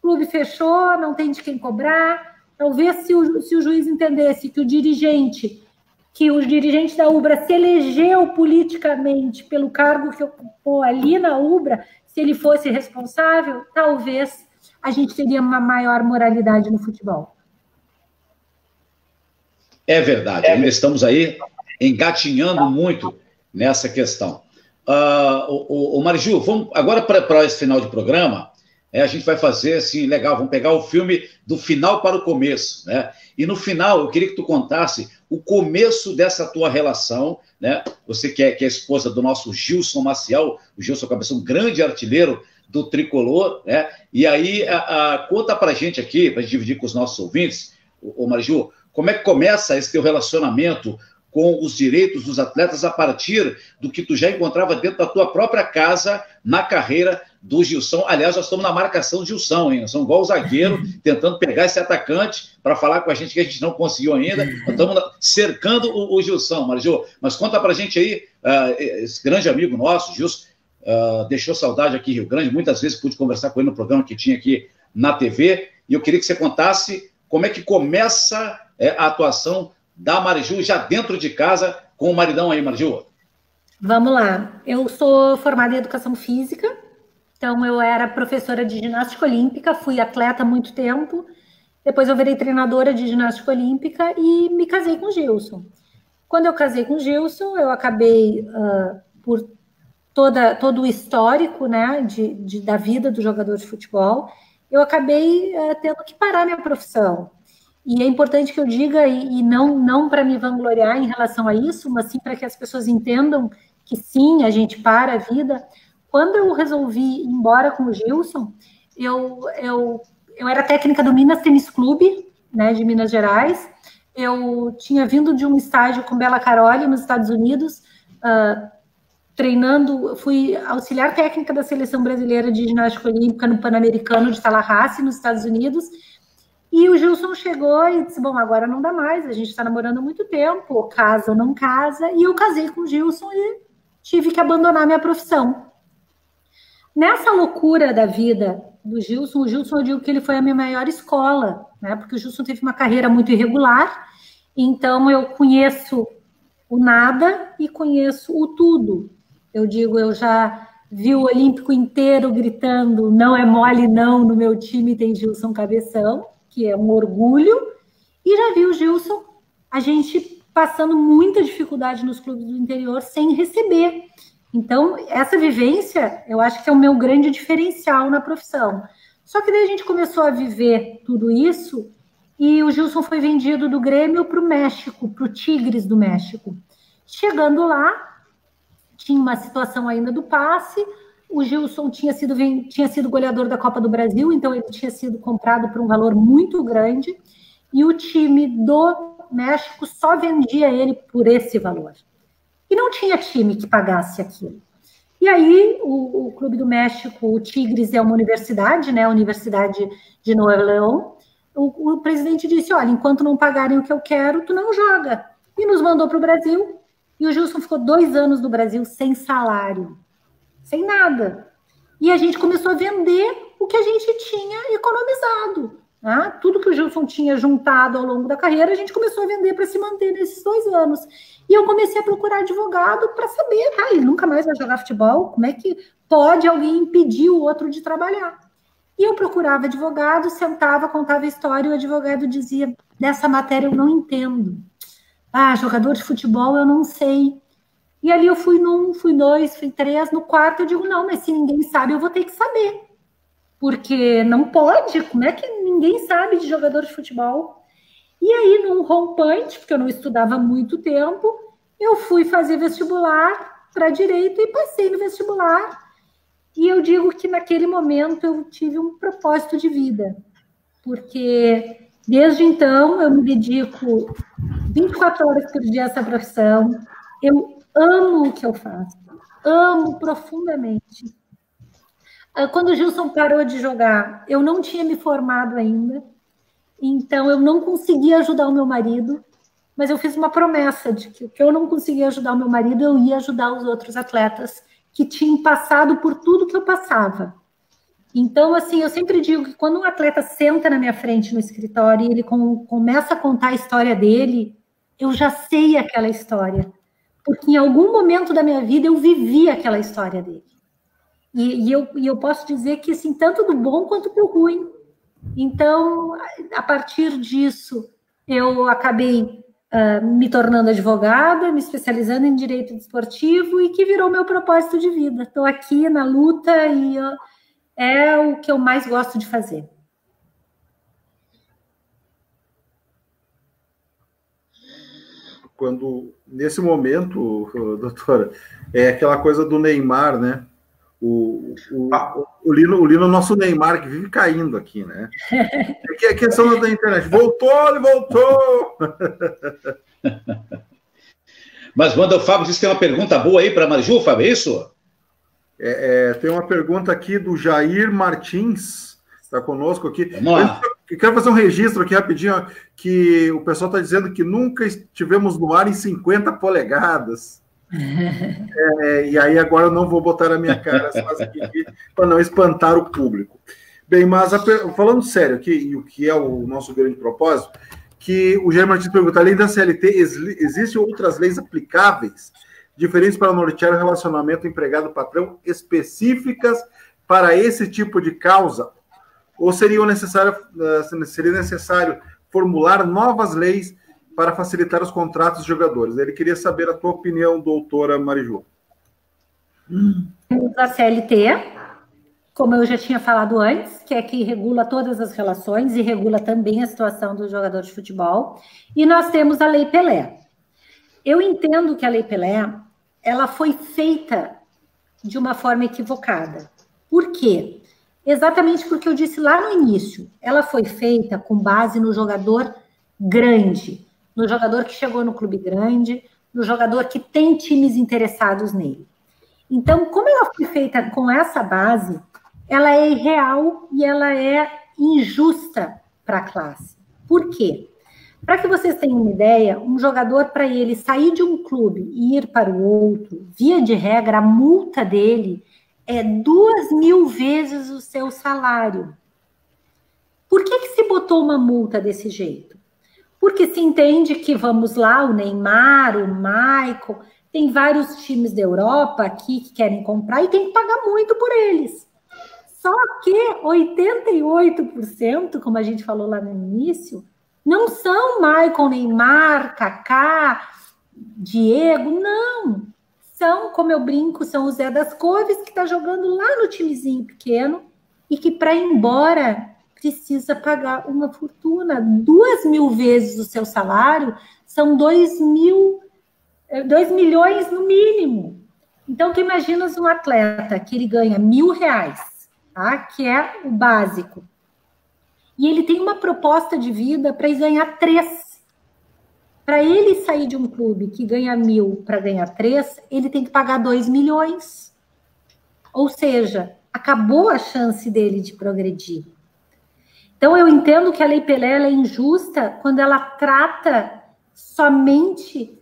clube fechou, não tem de quem cobrar. Talvez se o juiz entendesse que o dirigente da Ubra se elegeu politicamente pelo cargo que ocupou ali na Ubra, se ele fosse responsável, talvez a gente teria uma maior moralidade no futebol. É verdade, ainda estamos aí engatinhando muito nessa questão. O Mariju, vamos agora para esse final de programa, a gente vai fazer assim, legal, vamos pegar o filme do final para o começo, né? E no final, eu queria que tu contasse o começo dessa tua relação, né? Você que é esposa do nosso Gilson Maciel, o Gilson Cabeção, um grande artilheiro do Tricolor, né? E aí, conta pra gente aqui, pra gente dividir com os nossos ouvintes, ô Mariju, como é que começa esse teu relacionamento com os direitos dos atletas a partir do que tu já encontrava dentro da tua própria casa na carreira do Gilson. Aliás, nós estamos na marcação do Gilson, hein? Nós somos igual o zagueiro, tentando pegar esse atacante para falar com a gente que a gente não conseguiu ainda. Nós estamos cercando o Gilson, Mariju. Mas conta pra gente aí, esse grande amigo nosso, Gilson, deixou saudade aqui em Rio Grande, muitas vezes pude conversar com ele no programa que tinha aqui na TV, e eu queria que você contasse como é que começa a atuação da Mariju já dentro de casa com o maridão aí, Mariju. Vamos lá. Eu sou formada em Educação Física, então eu era professora de ginástica olímpica, fui atleta há muito tempo, depois eu virei treinadora de ginástica olímpica e me casei com o Gilson. Quando eu casei com o Gilson, eu acabei, por todo o histórico, né, da vida do jogador de futebol, eu acabei tendo que parar minha profissão. E é importante que eu diga, e não para me vangloriar em relação a isso, mas sim para que as pessoas entendam que sim, a gente para a vida. Quando eu resolvi ir embora com o Gilson, eu era técnica do Minas Tênis Clube, né, de Minas Gerais. Eu tinha vindo de um estágio com Bela Caroli, nos Estados Unidos, treinando, fui auxiliar técnica da Seleção Brasileira de Ginástica Olímpica no Pan-Americano de Tallahassee, nos Estados Unidos. E o Gilson chegou e disse, bom, agora não dá mais, a gente está namorando há muito tempo, casa ou não casa, e eu casei com o Gilson e tive que abandonar minha profissão. Nessa loucura da vida do Gilson, o Gilson, eu digo que ele foi a minha maior escola, né, porque o Gilson teve uma carreira muito irregular, então eu conheço o nada e conheço o tudo. Eu digo, eu já vi o Olímpico inteiro gritando, não é mole não, no meu time tem Gilson Cabeção, que é um orgulho, e já vi o Gilson, a gente passando muita dificuldade nos clubes do interior sem receber. Então, essa vivência, eu acho que é o meu grande diferencial na profissão. Só que daí a gente começou a viver tudo isso, e o Gilson foi vendido do Grêmio para o México, para o Tigres do México. Chegando lá, tinha uma situação ainda do passe, o Gilson tinha sido goleador da Copa do Brasil, então ele tinha sido comprado por um valor muito grande, e o time do México só vendia ele por esse valor. E não tinha time que pagasse aquilo. E aí, o Clube do México, o Tigres é uma universidade, né, a Universidade de Nuevo León, o presidente disse, olha, enquanto não pagarem o que eu quero, tu não joga. E nos mandou para o Brasil, e o Gilson ficou 2 anos no Brasil sem salário. Sem nada. E a gente começou a vender o que a gente tinha economizado. Né? Tudo que o Gilson tinha juntado ao longo da carreira, a gente começou a vender para se manter nesses 2 anos. E eu comecei a procurar advogado para saber, ele nunca mais vai jogar futebol, como é que pode alguém impedir o outro de trabalhar? E eu procurava advogado, sentava, contava a história, e o advogado dizia, dessa matéria eu não entendo. Jogador de futebol eu não sei. E ali eu fui 1, fui 2, fui 3, no 4 eu digo, não, mas se ninguém sabe, eu vou ter que saber. Porque não pode, como é que ninguém sabe de jogador de futebol? E aí, num rompante, porque eu não estudava há muito tempo, eu fui fazer vestibular para Direito e passei no vestibular. E eu digo que naquele momento eu tive um propósito de vida. Porque desde então eu me dedico 24 horas por dia a essa profissão. Eu amo o que eu faço, amo profundamente. Quando o Gilson parou de jogar, eu não tinha me formado ainda, então eu não conseguia ajudar o meu marido, mas eu fiz uma promessa de que eu não conseguia ajudar o meu marido, eu ia ajudar os outros atletas que tinham passado por tudo que eu passava. Então, assim, eu sempre digo que quando um atleta senta na minha frente no escritório e ele começa a contar a história dele, eu já sei aquela história. Porque em algum momento da minha vida eu vivi aquela história dele. E eu posso dizer que, assim, tanto do bom quanto do ruim. Então, a partir disso, eu acabei me tornando advogada, me especializando em direito desportivo e que virou meu propósito de vida. Estou aqui na luta e é o que eu mais gosto de fazer. Quando, nesse momento, doutora, é aquela coisa do Neymar, né? O Lino é o nosso Neymar, que vive caindo aqui, né? É questão da internet. Voltou, ele voltou! Mas quando o Fábio disse que tem uma pergunta boa aí para a Mariju, Fábio, é isso? Tem uma pergunta aqui do Jair Martins, está conosco aqui. Vamos lá. Eu quero fazer um registro aqui rapidinho, que o pessoal está dizendo que nunca estivemos no ar em 50 polegadas. E aí agora eu não vou botar a minha cara para não espantar o público. Bem, mas falando sério aqui, e o que é o nosso grande propósito, que o Jair Martins pergunta, além da CLT, existem outras leis aplicáveis, diferentes para nortear o relacionamento empregado-patrão, específicas para esse tipo de causa? Ou seria necessário formular novas leis para facilitar os contratos dos jogadores? Ele queria saber a tua opinião, doutora Mariju. A CLT, como eu já tinha falado antes, que é que regula todas as relações e regula também a situação do jogador de futebol. E nós temos a Lei Pelé. Eu entendo que a Lei Pelé, ela foi feita de uma forma equivocada. Por quê? Exatamente porque eu disse lá no início, ela foi feita com base no jogador grande, no jogador que chegou no clube grande, no jogador que tem times interessados nele. Então, como ela foi feita com essa base, ela é irreal e ela é injusta para a classe. Por quê? Para que vocês tenham uma ideia, um jogador, para ele sair de um clube e ir para o outro, via de regra, a multa dele é 2.000 vezes o seu salário. Por que se botou uma multa desse jeito? Porque se entende que, vamos lá, o Neymar, o Michael, tem vários times da Europa aqui que querem comprar e tem que pagar muito por eles. Só que 88%, como a gente falou lá no início, não são Michael, Neymar, Kaká, Diego, não. São, como eu brinco, são o Zé das Couves, que está jogando lá no timezinho pequeno e que, para ir embora, precisa pagar uma fortuna. 2.000 vezes o seu salário são 2 milhões no mínimo. Então, tu imaginas um atleta que ele ganha R$1.000, tá? Que é o básico. E ele tem uma proposta de vida para ele ganhar 3. Para ele sair de um clube que ganha 1.000 para ganhar 3, ele tem que pagar 2 milhões. Ou seja, acabou a chance dele de progredir. Então, eu entendo que a Lei Pelé ela é injusta quando ela trata somente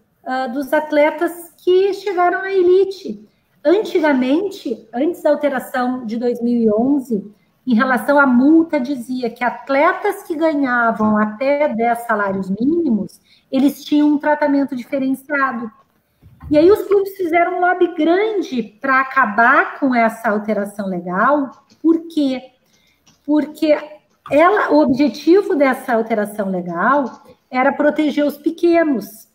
dos atletas que chegaram na elite. Antigamente, antes da alteração de 2011, em relação à multa, dizia que atletas que ganhavam até 10 salários mínimos, eles tinham um tratamento diferenciado. E aí os clubes fizeram um lobby grande para acabar com essa alteração legal. Por quê? Porque o objetivo dessa alteração legal era proteger os pequenos.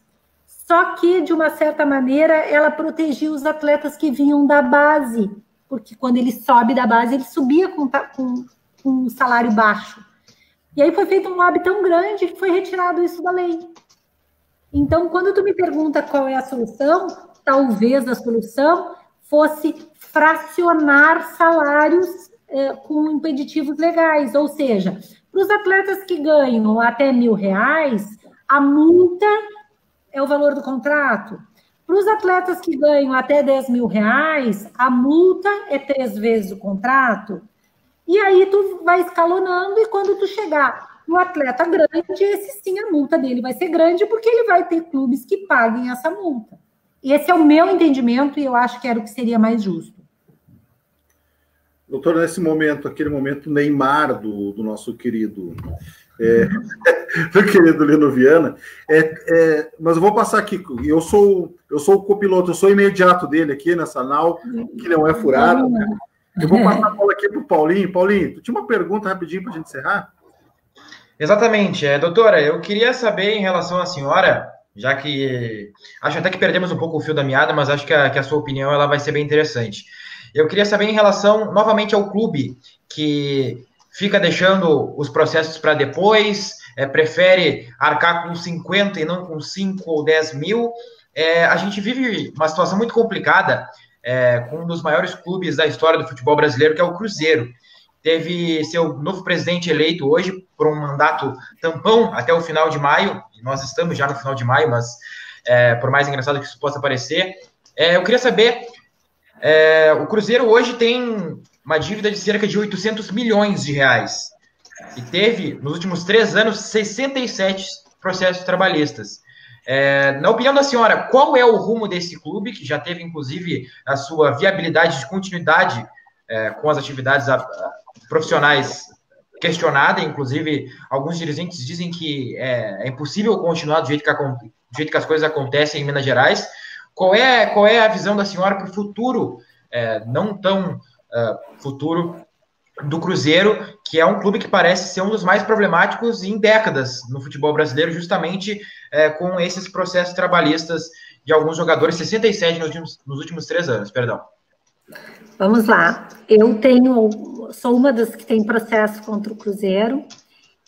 Só que, de uma certa maneira, ela protegia os atletas que vinham da base, porque quando ele sobe da base, ele subia com um salário baixo. E aí foi feito um lobby tão grande que foi retirado isso da lei. Então, quando tu me pergunta qual é a solução, talvez a solução fosse fracionar salários com impeditivos legais, ou seja, para os atletas que ganham até R$1.000, a multa é o valor do contrato. Para os atletas que ganham até R$10.000, a multa é 3 vezes o contrato. E aí tu vai escalonando e quando tu chegar no atleta grande, esse sim, a multa dele vai ser grande porque ele vai ter clubes que paguem essa multa. Esse é o meu entendimento e eu acho que era o que seria mais justo. Doutor, nesse momento, aquele momento Neymar do nosso querido... do querido Lino Viana, mas eu vou passar aqui, eu sou o copiloto, eu sou imediato dele aqui nessa nau, que não é furada, né? Eu vou passar a bola aqui para o Paulinho. Paulinho, tu tinha uma pergunta rapidinho para a gente encerrar? Exatamente, doutora, eu queria saber em relação à senhora, já que acho até que perdemos um pouco o fio da meada, mas acho que a sua opinião ela vai ser bem interessante. Eu queria saber em relação, novamente, ao clube, que fica deixando os processos para depois, prefere arcar com 50 e não com 5 ou 10 mil. A gente vive uma situação muito complicada com um dos maiores clubes da história do futebol brasileiro, que é o Cruzeiro. Teve seu novo presidente eleito hoje por um mandato tampão até o final de maio, e nós estamos já no final de maio, mas por mais engraçado que isso possa parecer, eu queria saber, o Cruzeiro hoje tem uma dívida de cerca de 800 milhões de reais, e teve, nos últimos 3 anos, 67 processos trabalhistas. Na opinião da senhora, qual é o rumo desse clube, que já teve, inclusive, a sua viabilidade de continuidade com as atividades profissionais questionada? Inclusive, alguns dirigentes dizem que é impossível continuar do jeito que as coisas acontecem em Minas Gerais. Qual é a visão da senhora para o futuro, não tão futuro, do Cruzeiro, que é um clube que parece ser um dos mais problemáticos em décadas no futebol brasileiro, justamente com esses processos trabalhistas de alguns jogadores, 67 nos últimos 3 anos, perdão. Vamos lá. Sou uma das que tem processo contra o Cruzeiro,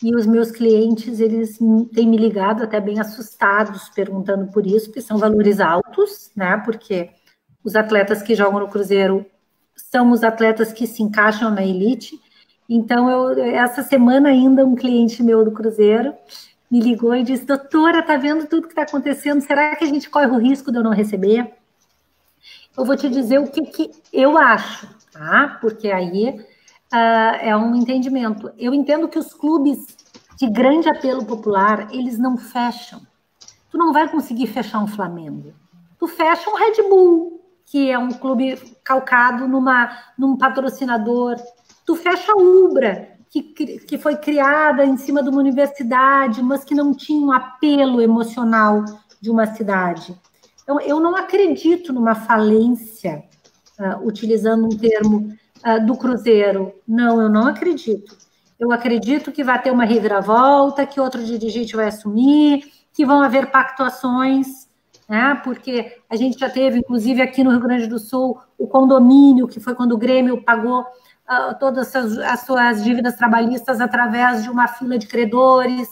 e os meus clientes, eles têm me ligado até bem assustados, perguntando por isso, porque são valores altos, né? Porque os atletas que jogam no Cruzeiro são os atletas que se encaixam na elite. Então, essa semana ainda, um cliente meu do Cruzeiro me ligou e disse: doutora, tá vendo tudo que está acontecendo? Será que a gente corre o risco de eu não receber? Eu vou te dizer o que eu acho, tá? Porque aí é um entendimento. Eu entendo que os clubes de grande apelo popular, eles não fecham. Tu não vai conseguir fechar um Flamengo. Tu fecha um Red Bull, que é um clube calcado num patrocinador. Tu fecha a Ubra, que foi criada em cima de uma universidade, mas que não tinha um apelo emocional de uma cidade. Então, eu não acredito numa falência, utilizando um termo do Cruzeiro. Não, eu não acredito. Eu acredito que vai ter uma reviravolta, que outro dirigente vai assumir, que vão haver pactuações, né? Porque a gente já teve, inclusive aqui no Rio Grande do Sul, o condomínio, que foi quando o Grêmio pagou todas as suas dívidas trabalhistas através de uma fila de credores.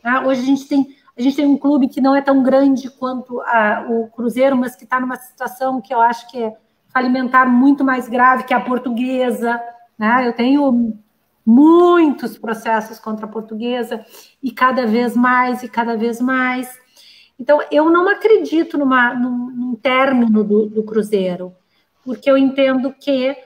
Né? Hoje a gente tem um clube que não é tão grande quanto o Cruzeiro, mas que está numa situação que eu acho que é falimentar muito mais grave, que é a Portuguesa. Né? Eu tenho muitos processos contra a Portuguesa, e cada vez mais, e cada vez mais. Então, eu não acredito num término do Cruzeiro, porque eu entendo que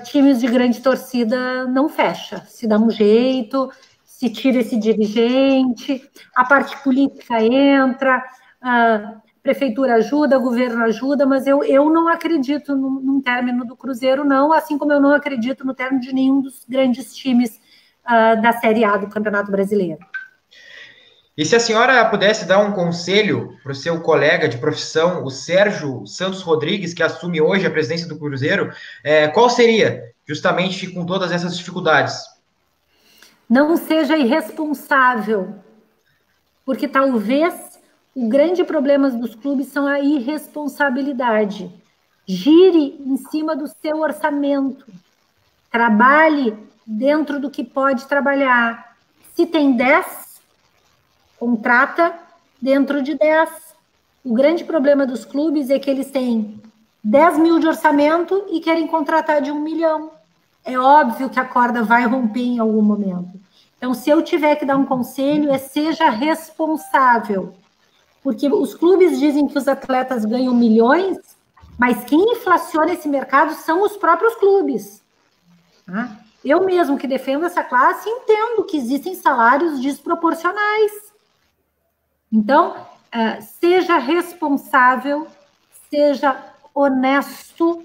times de grande torcida não fecha, se dá um jeito, se tira esse dirigente, a parte política entra, a prefeitura ajuda, o governo ajuda, mas eu não acredito num término do Cruzeiro, não, assim como eu não acredito no término de nenhum dos grandes times da Série A do Campeonato Brasileiro. E se a senhora pudesse dar um conselho para o seu colega de profissão, o Sérgio Santos Rodrigues, que assume hoje a presidência do Cruzeiro, qual seria, justamente com todas essas dificuldades? Não seja irresponsável, porque talvez o grande problema dos clubes são a irresponsabilidade. Gire em cima do seu orçamento. Trabalhe dentro do que pode trabalhar. Se tem 10, contrata dentro de 10. O grande problema dos clubes é que eles têm 10 mil de orçamento e querem contratar de 1 milhão. É óbvio que a corda vai romper em algum momento. Então, se eu tiver que dar um conselho, seja responsável. Porque os clubes dizem que os atletas ganham milhões, mas quem inflaciona esse mercado são os próprios clubes. Tá? Eu mesmo que defendo essa classe, entendo que existem salários desproporcionais. Então, seja responsável, seja honesto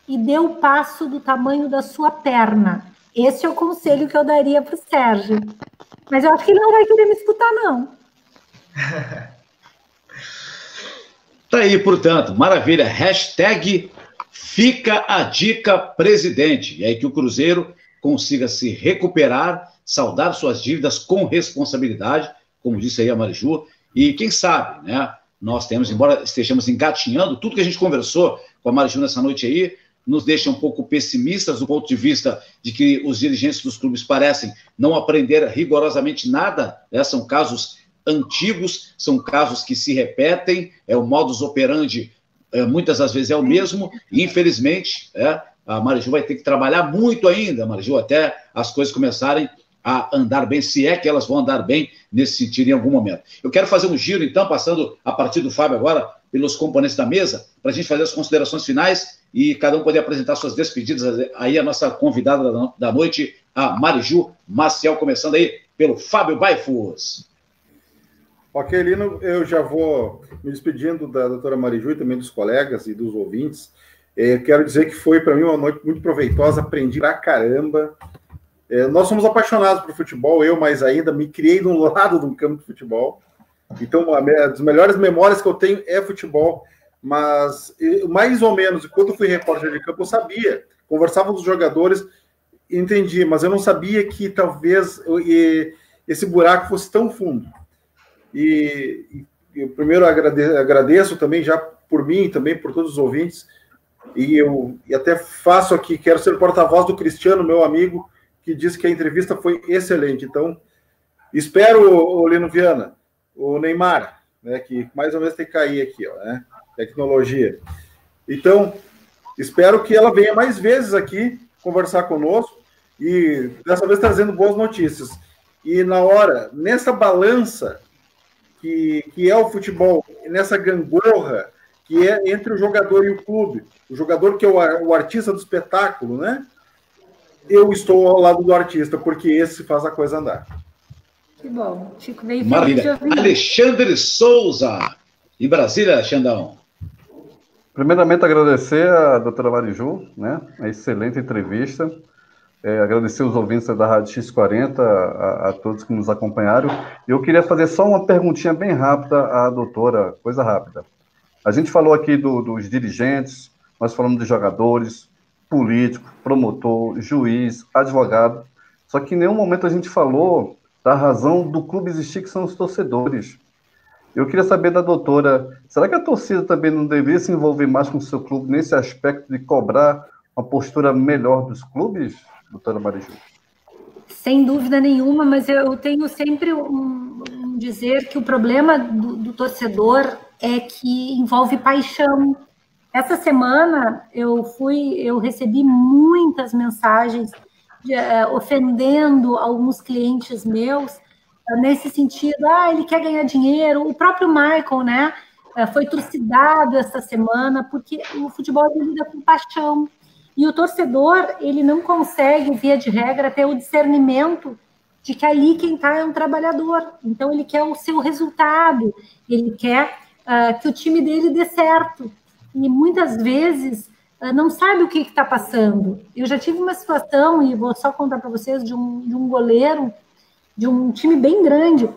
e dê o passo do tamanho da sua perna. Esse é o conselho que eu daria para o Sérgio. Mas eu acho que ele não vai querer me escutar, não. Tá aí, portanto, maravilha. Hashtag fica a dica, presidente. E aí que o Cruzeiro consiga se recuperar, saldar suas dívidas com responsabilidade, como disse aí a Mariju. E quem sabe, né? Nós temos, embora estejamos engatinhando, tudo que a gente conversou com a Mariju nessa noite aí, nos deixa um pouco pessimistas do ponto de vista de que os dirigentes dos clubes parecem não aprender rigorosamente nada, né? São casos antigos, são casos que se repetem, o modus operandi muitas das vezes é o mesmo, e infelizmente a Mariju vai ter que trabalhar muito ainda, Mariju, até as coisas começarem a andar bem, se é que elas vão andar bem nesse sentido em algum momento. Eu quero fazer um giro, então, passando a partir do Fábio agora, pelos componentes da mesa, para a gente fazer as considerações finais e cada um poder apresentar suas despedidas. Aí a nossa convidada da noite, a Mariju Maciel, começando aí pelo Fábio Baifus. Ok, Lino, eu já vou me despedindo da doutora Mariju e também dos colegas e dos ouvintes. Quero dizer que foi, para mim, uma noite muito proveitosa, aprendi pra caramba. Nós somos apaixonados por futebol, eu mais ainda, me criei do lado do campo de futebol. Então, uma das melhores memórias que eu tenho é futebol, mas mais ou menos, quando eu fui repórter de campo, eu sabia, conversava com os jogadores, entendi, mas eu não sabia que talvez esse buraco fosse tão fundo. E eu primeiro agradeço também já por mim e também por todos os ouvintes, e até faço aqui, quero ser o porta-voz do Cristiano, meu amigo, que disse que a entrevista foi excelente. Então, espero, o Lino Viana, o Neymar, né, que mais ou menos tem que cair aqui, ó, né, tecnologia. Então, espero que ela venha mais vezes aqui conversar conosco e dessa vez trazendo boas notícias. E nessa balança que é o futebol, nessa gangorra que é entre o jogador e o clube, o jogador que é o artista do espetáculo, né? Eu estou ao lado do artista, porque esse faz a coisa andar. Que bom. Chico veio. Maravilha. Alexandre Souza, em Brasília, Xandão. Primeiramente, agradecer a doutora Mariju, né? A excelente entrevista. Agradecer os ouvintes da Rádio X40, a todos que nos acompanharam. Eu queria fazer só uma perguntinha bem rápida à doutora, coisa rápida. A gente falou aqui dos dirigentes, nós falamos dos jogadores, político, promotor, juiz, advogado, só que em nenhum momento a gente falou da razão do clube existir, que são os torcedores. Eu queria saber da doutora, será que a torcida também não deveria se envolver mais com o seu clube nesse aspecto de cobrar uma postura melhor dos clubes, doutora Mariju? Sem dúvida nenhuma, mas eu tenho sempre um dizer que o problema do torcedor é que envolve paixão. Essa semana eu recebi muitas mensagens ofendendo alguns clientes meus nesse sentido, ele quer ganhar dinheiro. O próprio Michael, né, foi trucidado essa semana porque o futebol lida com paixão. E o torcedor, ele não consegue, via de regra, ter o discernimento de que ali quem está é um trabalhador. Então, ele quer o seu resultado, ele quer que o time dele dê certo. E muitas vezes não sabe o que está passando. Eu já tive uma situação, e vou só contar para vocês, de um goleiro de um time bem grande,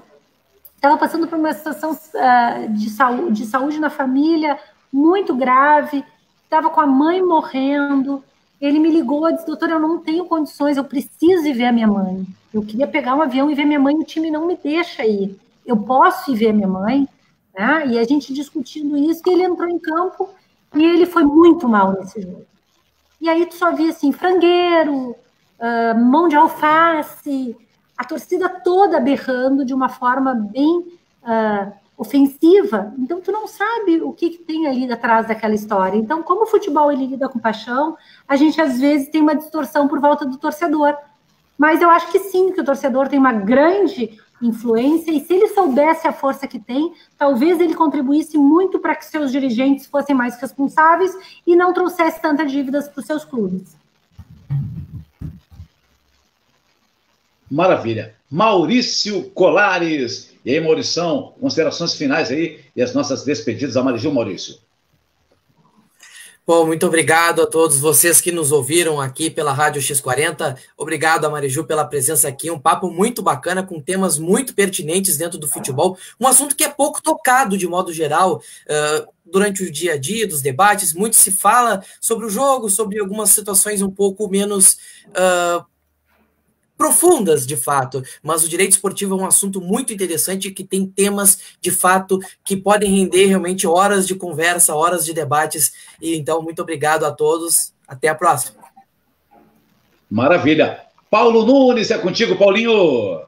estava passando por uma situação de saúde na família muito grave, estava com a mãe morrendo. Ele me ligou e disse: doutora, eu não tenho condições, eu preciso ir ver a minha mãe. Eu queria pegar um avião e ver minha mãe, o time não me deixa ir. Eu posso ir ver a minha mãe? Né? E a gente discutindo isso, e ele entrou em campo e ele foi muito mal nesse jogo. E aí tu só via assim, frangueiro, mão de alface, a torcida toda berrando de uma forma bem ofensiva. Então tu não sabe o que tem ali atrás daquela história. Então, como o futebol ele lida com paixão, a gente às vezes tem uma distorção por volta do torcedor. Mas eu acho que sim, que o torcedor tem uma grande influência, e se ele soubesse a força que tem, talvez ele contribuísse muito para que seus dirigentes fossem mais responsáveis e não trouxesse tantas dívidas para os seus clubes. Maravilha. Maurício Colares. E aí, Maurição, considerações finais aí e as nossas despedidas. A Mariju, Maurício. Bom, muito obrigado a todos vocês que nos ouviram aqui pela Rádio X40. Obrigado a Mariju pela presença aqui. Um papo muito bacana, com temas muito pertinentes dentro do futebol. Um assunto que é pouco tocado, de modo geral, durante o dia a dia dos debates. Muito se fala sobre o jogo, sobre algumas situações um pouco menos profundas, de fato, mas o direito esportivo é um assunto muito interessante, que tem temas, de fato, que podem render realmente horas de conversa, horas de debates, e então, muito obrigado a todos, Até a próxima. Maravilha. Paulo Nunes, é contigo, Paulinho.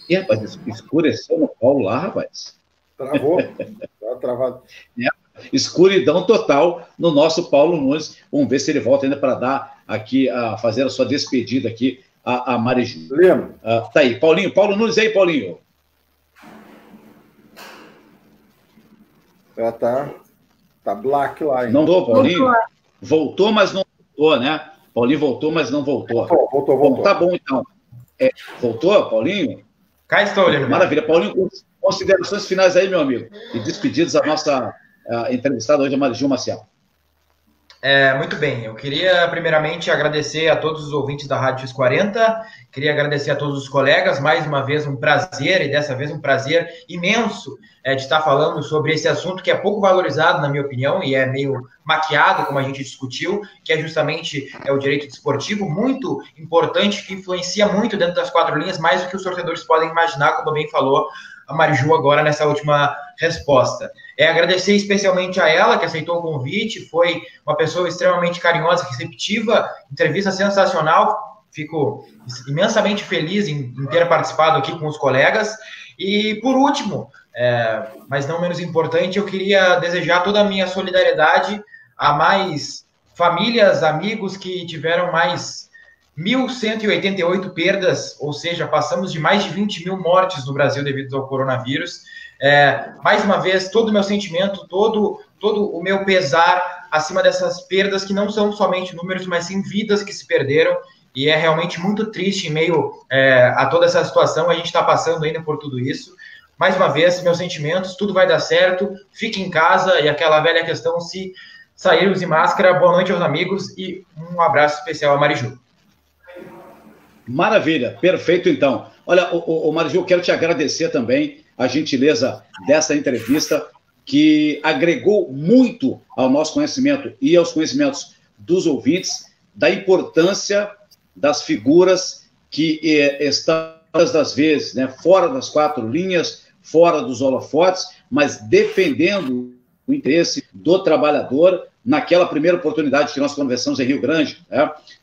E, rapaz, escureceu no Paulo lá, rapaz. Travou. Tá travado. Escuridão total no nosso Paulo Nunes. Vamos ver se ele volta ainda para dar aqui, fazer a sua despedida aqui a Mariju. Tá aí, Paulinho. Paulo Nunes aí, Paulinho. Tá black lá, hein? Não voltou, Paulinho? Voltou, mas não voltou, né? Paulinho voltou, mas não voltou. Voltou. Bom, tá bom, então. Voltou, Paulinho? Cá estou, Lino. Maravilha. Paulinho, considerações finais aí, meu amigo. E despedidos da nossa entrevistada hoje, a Mariju Maciel. Muito bem, eu queria primeiramente agradecer a todos os ouvintes da Rádio X40, queria agradecer a todos os colegas, mais uma vez um prazer, e dessa vez um prazer imenso de estar falando sobre esse assunto que é pouco valorizado, na minha opinião, e é meio maquiado, como a gente discutiu, que é justamente o direito desportivo, muito importante, que influencia muito dentro das quatro linhas, mais do que os torcedores podem imaginar, como bem falou a Mariju agora nessa última resposta. Agradecer especialmente a ela, que aceitou o convite, foi uma pessoa extremamente carinhosa, receptiva, entrevista sensacional, fico imensamente feliz em ter participado aqui com os colegas. E, por último, mas não menos importante, eu queria desejar toda a minha solidariedade a mais famílias, amigos que tiveram mais 1.188 perdas, ou seja, passamos de mais de 20 mil mortes no Brasil devido ao coronavírus. Mais uma vez, todo o meu sentimento, todo o meu pesar acima dessas perdas, que não são somente números, mas sim vidas que se perderam, e é realmente muito triste em meio a toda essa situação, a gente está passando ainda por tudo isso. Mais uma vez, meus sentimentos, tudo vai dar certo, fique em casa, e aquela velha questão, se sairmos de máscara, boa noite aos amigos, e um abraço especial a Mariju. Maravilha, perfeito então. Olha, Mariju, eu quero te agradecer também a gentileza dessa entrevista, que agregou muito ao nosso conhecimento e aos conhecimentos dos ouvintes, da importância das figuras que estão, das vezes, né, fora das quatro linhas, fora dos holofotes, mas defendendo o interesse do trabalhador. Naquela primeira oportunidade que nós conversamos em Rio Grande,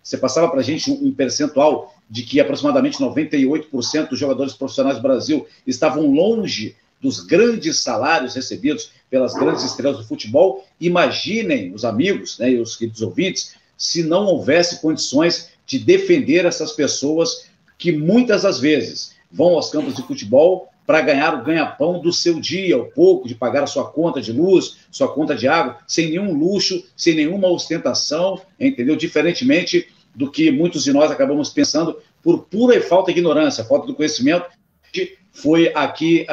você passava para a gente um percentual de que aproximadamente 98% dos jogadores profissionais do Brasil estavam longe dos grandes salários recebidos pelas grandes estrelas do futebol. Imaginem, os amigos, né, e os queridos ouvintes, se não houvesse condições de defender essas pessoas que muitas das vezes vão aos campos de futebol para ganhar o ganha-pão do seu dia, o pouco de pagar a sua conta de luz, sua conta de água, sem nenhum luxo, sem nenhuma ostentação, entendeu? Diferentemente do que muitos de nós acabamos pensando por pura e falta de ignorância, falta do conhecimento, que foi aqui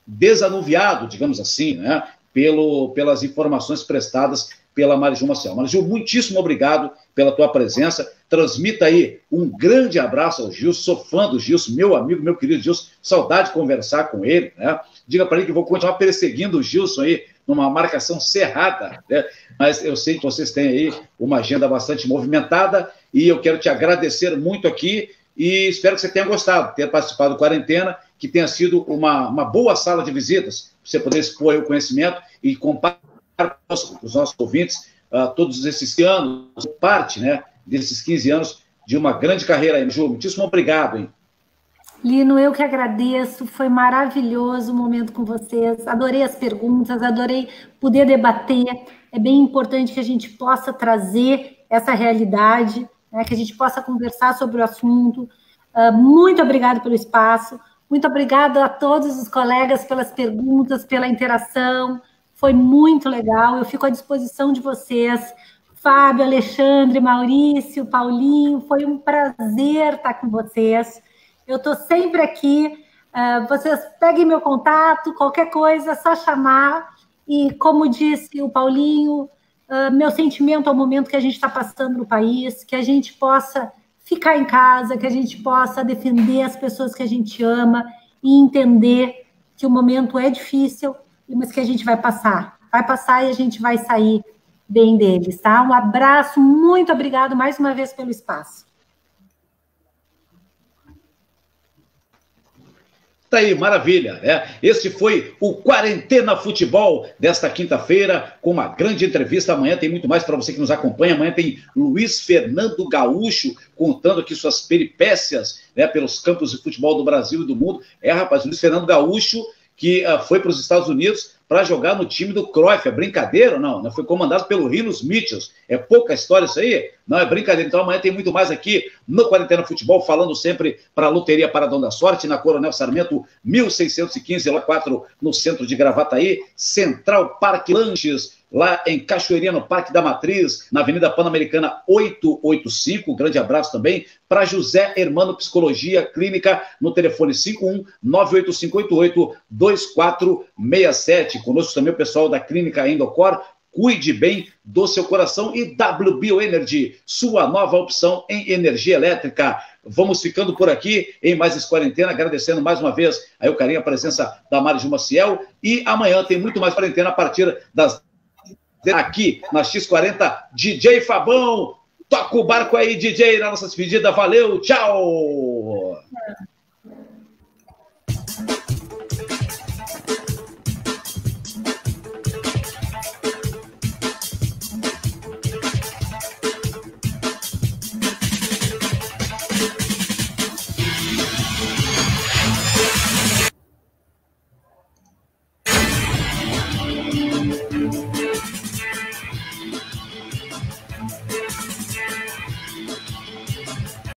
desanuviado, digamos assim, né, pelas informações prestadas pela Mariju Maciel. Mariju, muitíssimo obrigado pela tua presença. Transmita aí um grande abraço ao Gilson, sou fã do Gilson, meu amigo, meu querido Gilson, saudade de conversar com ele, né? Diga para ele que vou continuar perseguindo o Gilson aí, numa marcação cerrada, né? Mas eu sei que vocês têm aí uma agenda bastante movimentada e eu quero te agradecer muito aqui e espero que você tenha gostado, ter participado do Quarentena, que tenha sido uma boa sala de visitas, para você poder expor aí o conhecimento e compartilhar com os nossos ouvintes todos esses anos, parte, né, desses 15 anos de uma grande carreira aí, Ju. Muitíssimo obrigado, hein? Lino, eu que agradeço, foi maravilhoso o momento com vocês, adorei as perguntas, adorei poder debater, é bem importante que a gente possa trazer essa realidade, né, que a gente possa conversar sobre o assunto. Muito obrigado pelo espaço, muito obrigada a todos os colegas pelas perguntas, pela interação, foi muito legal, eu fico à disposição de vocês, Fábio, Alexandre, Maurício, Paulinho, foi um prazer estar com vocês. Eu estou sempre aqui, vocês peguem meu contato, qualquer coisa, é só chamar. E como disse o Paulinho, meu sentimento ao momento que a gente está passando no país, que a gente possa ficar em casa, que a gente possa defender as pessoas que a gente ama e entender que o momento é difícil, mas que a gente vai passar e a gente vai sair bem deles, tá? Um abraço, muito obrigado mais uma vez pelo espaço. Tá aí, maravilha. Este foi o Quarentena Futebol desta quinta-feira, com uma grande entrevista. Amanhã tem muito mais para você que nos acompanha. Amanhã tem Luiz Fernando Gaúcho contando aqui suas peripécias, né, pelos campos de futebol do Brasil e do mundo. Rapaz, Luiz Fernando Gaúcho, que foi para os Estados Unidos para jogar no time do Cruyff. É brincadeira ou não? Foi comandado pelo Rinos Mitchells. É pouca história isso aí? Não, é brincadeira. Então amanhã tem muito mais aqui no Quarentena Futebol, falando sempre para a Loteria Paradão da Sorte, na Coronel Sarmento, 1615, lá 4, no centro de Gravataí. Central Parque Lanches, lá em Cachoeirinha, no Parque da Matriz, na Avenida Pan-Americana 885. Grande abraço também para José Hermano Psicologia Clínica, no telefone 51-98588-2467. Conosco também o pessoal da Clínica Endocor. Cuide bem do seu coração. E W Bioenergy, sua nova opção em energia elétrica. Vamos ficando por aqui em mais esse Quarentena, agradecendo mais uma vez aí o carinho, a presença da Mariju Maciel. E amanhã tem muito mais Quarentena a partir das... aqui na X40, DJ Fabão. Toca o barco aí, DJ, na nossa despedida. Valeu, tchau!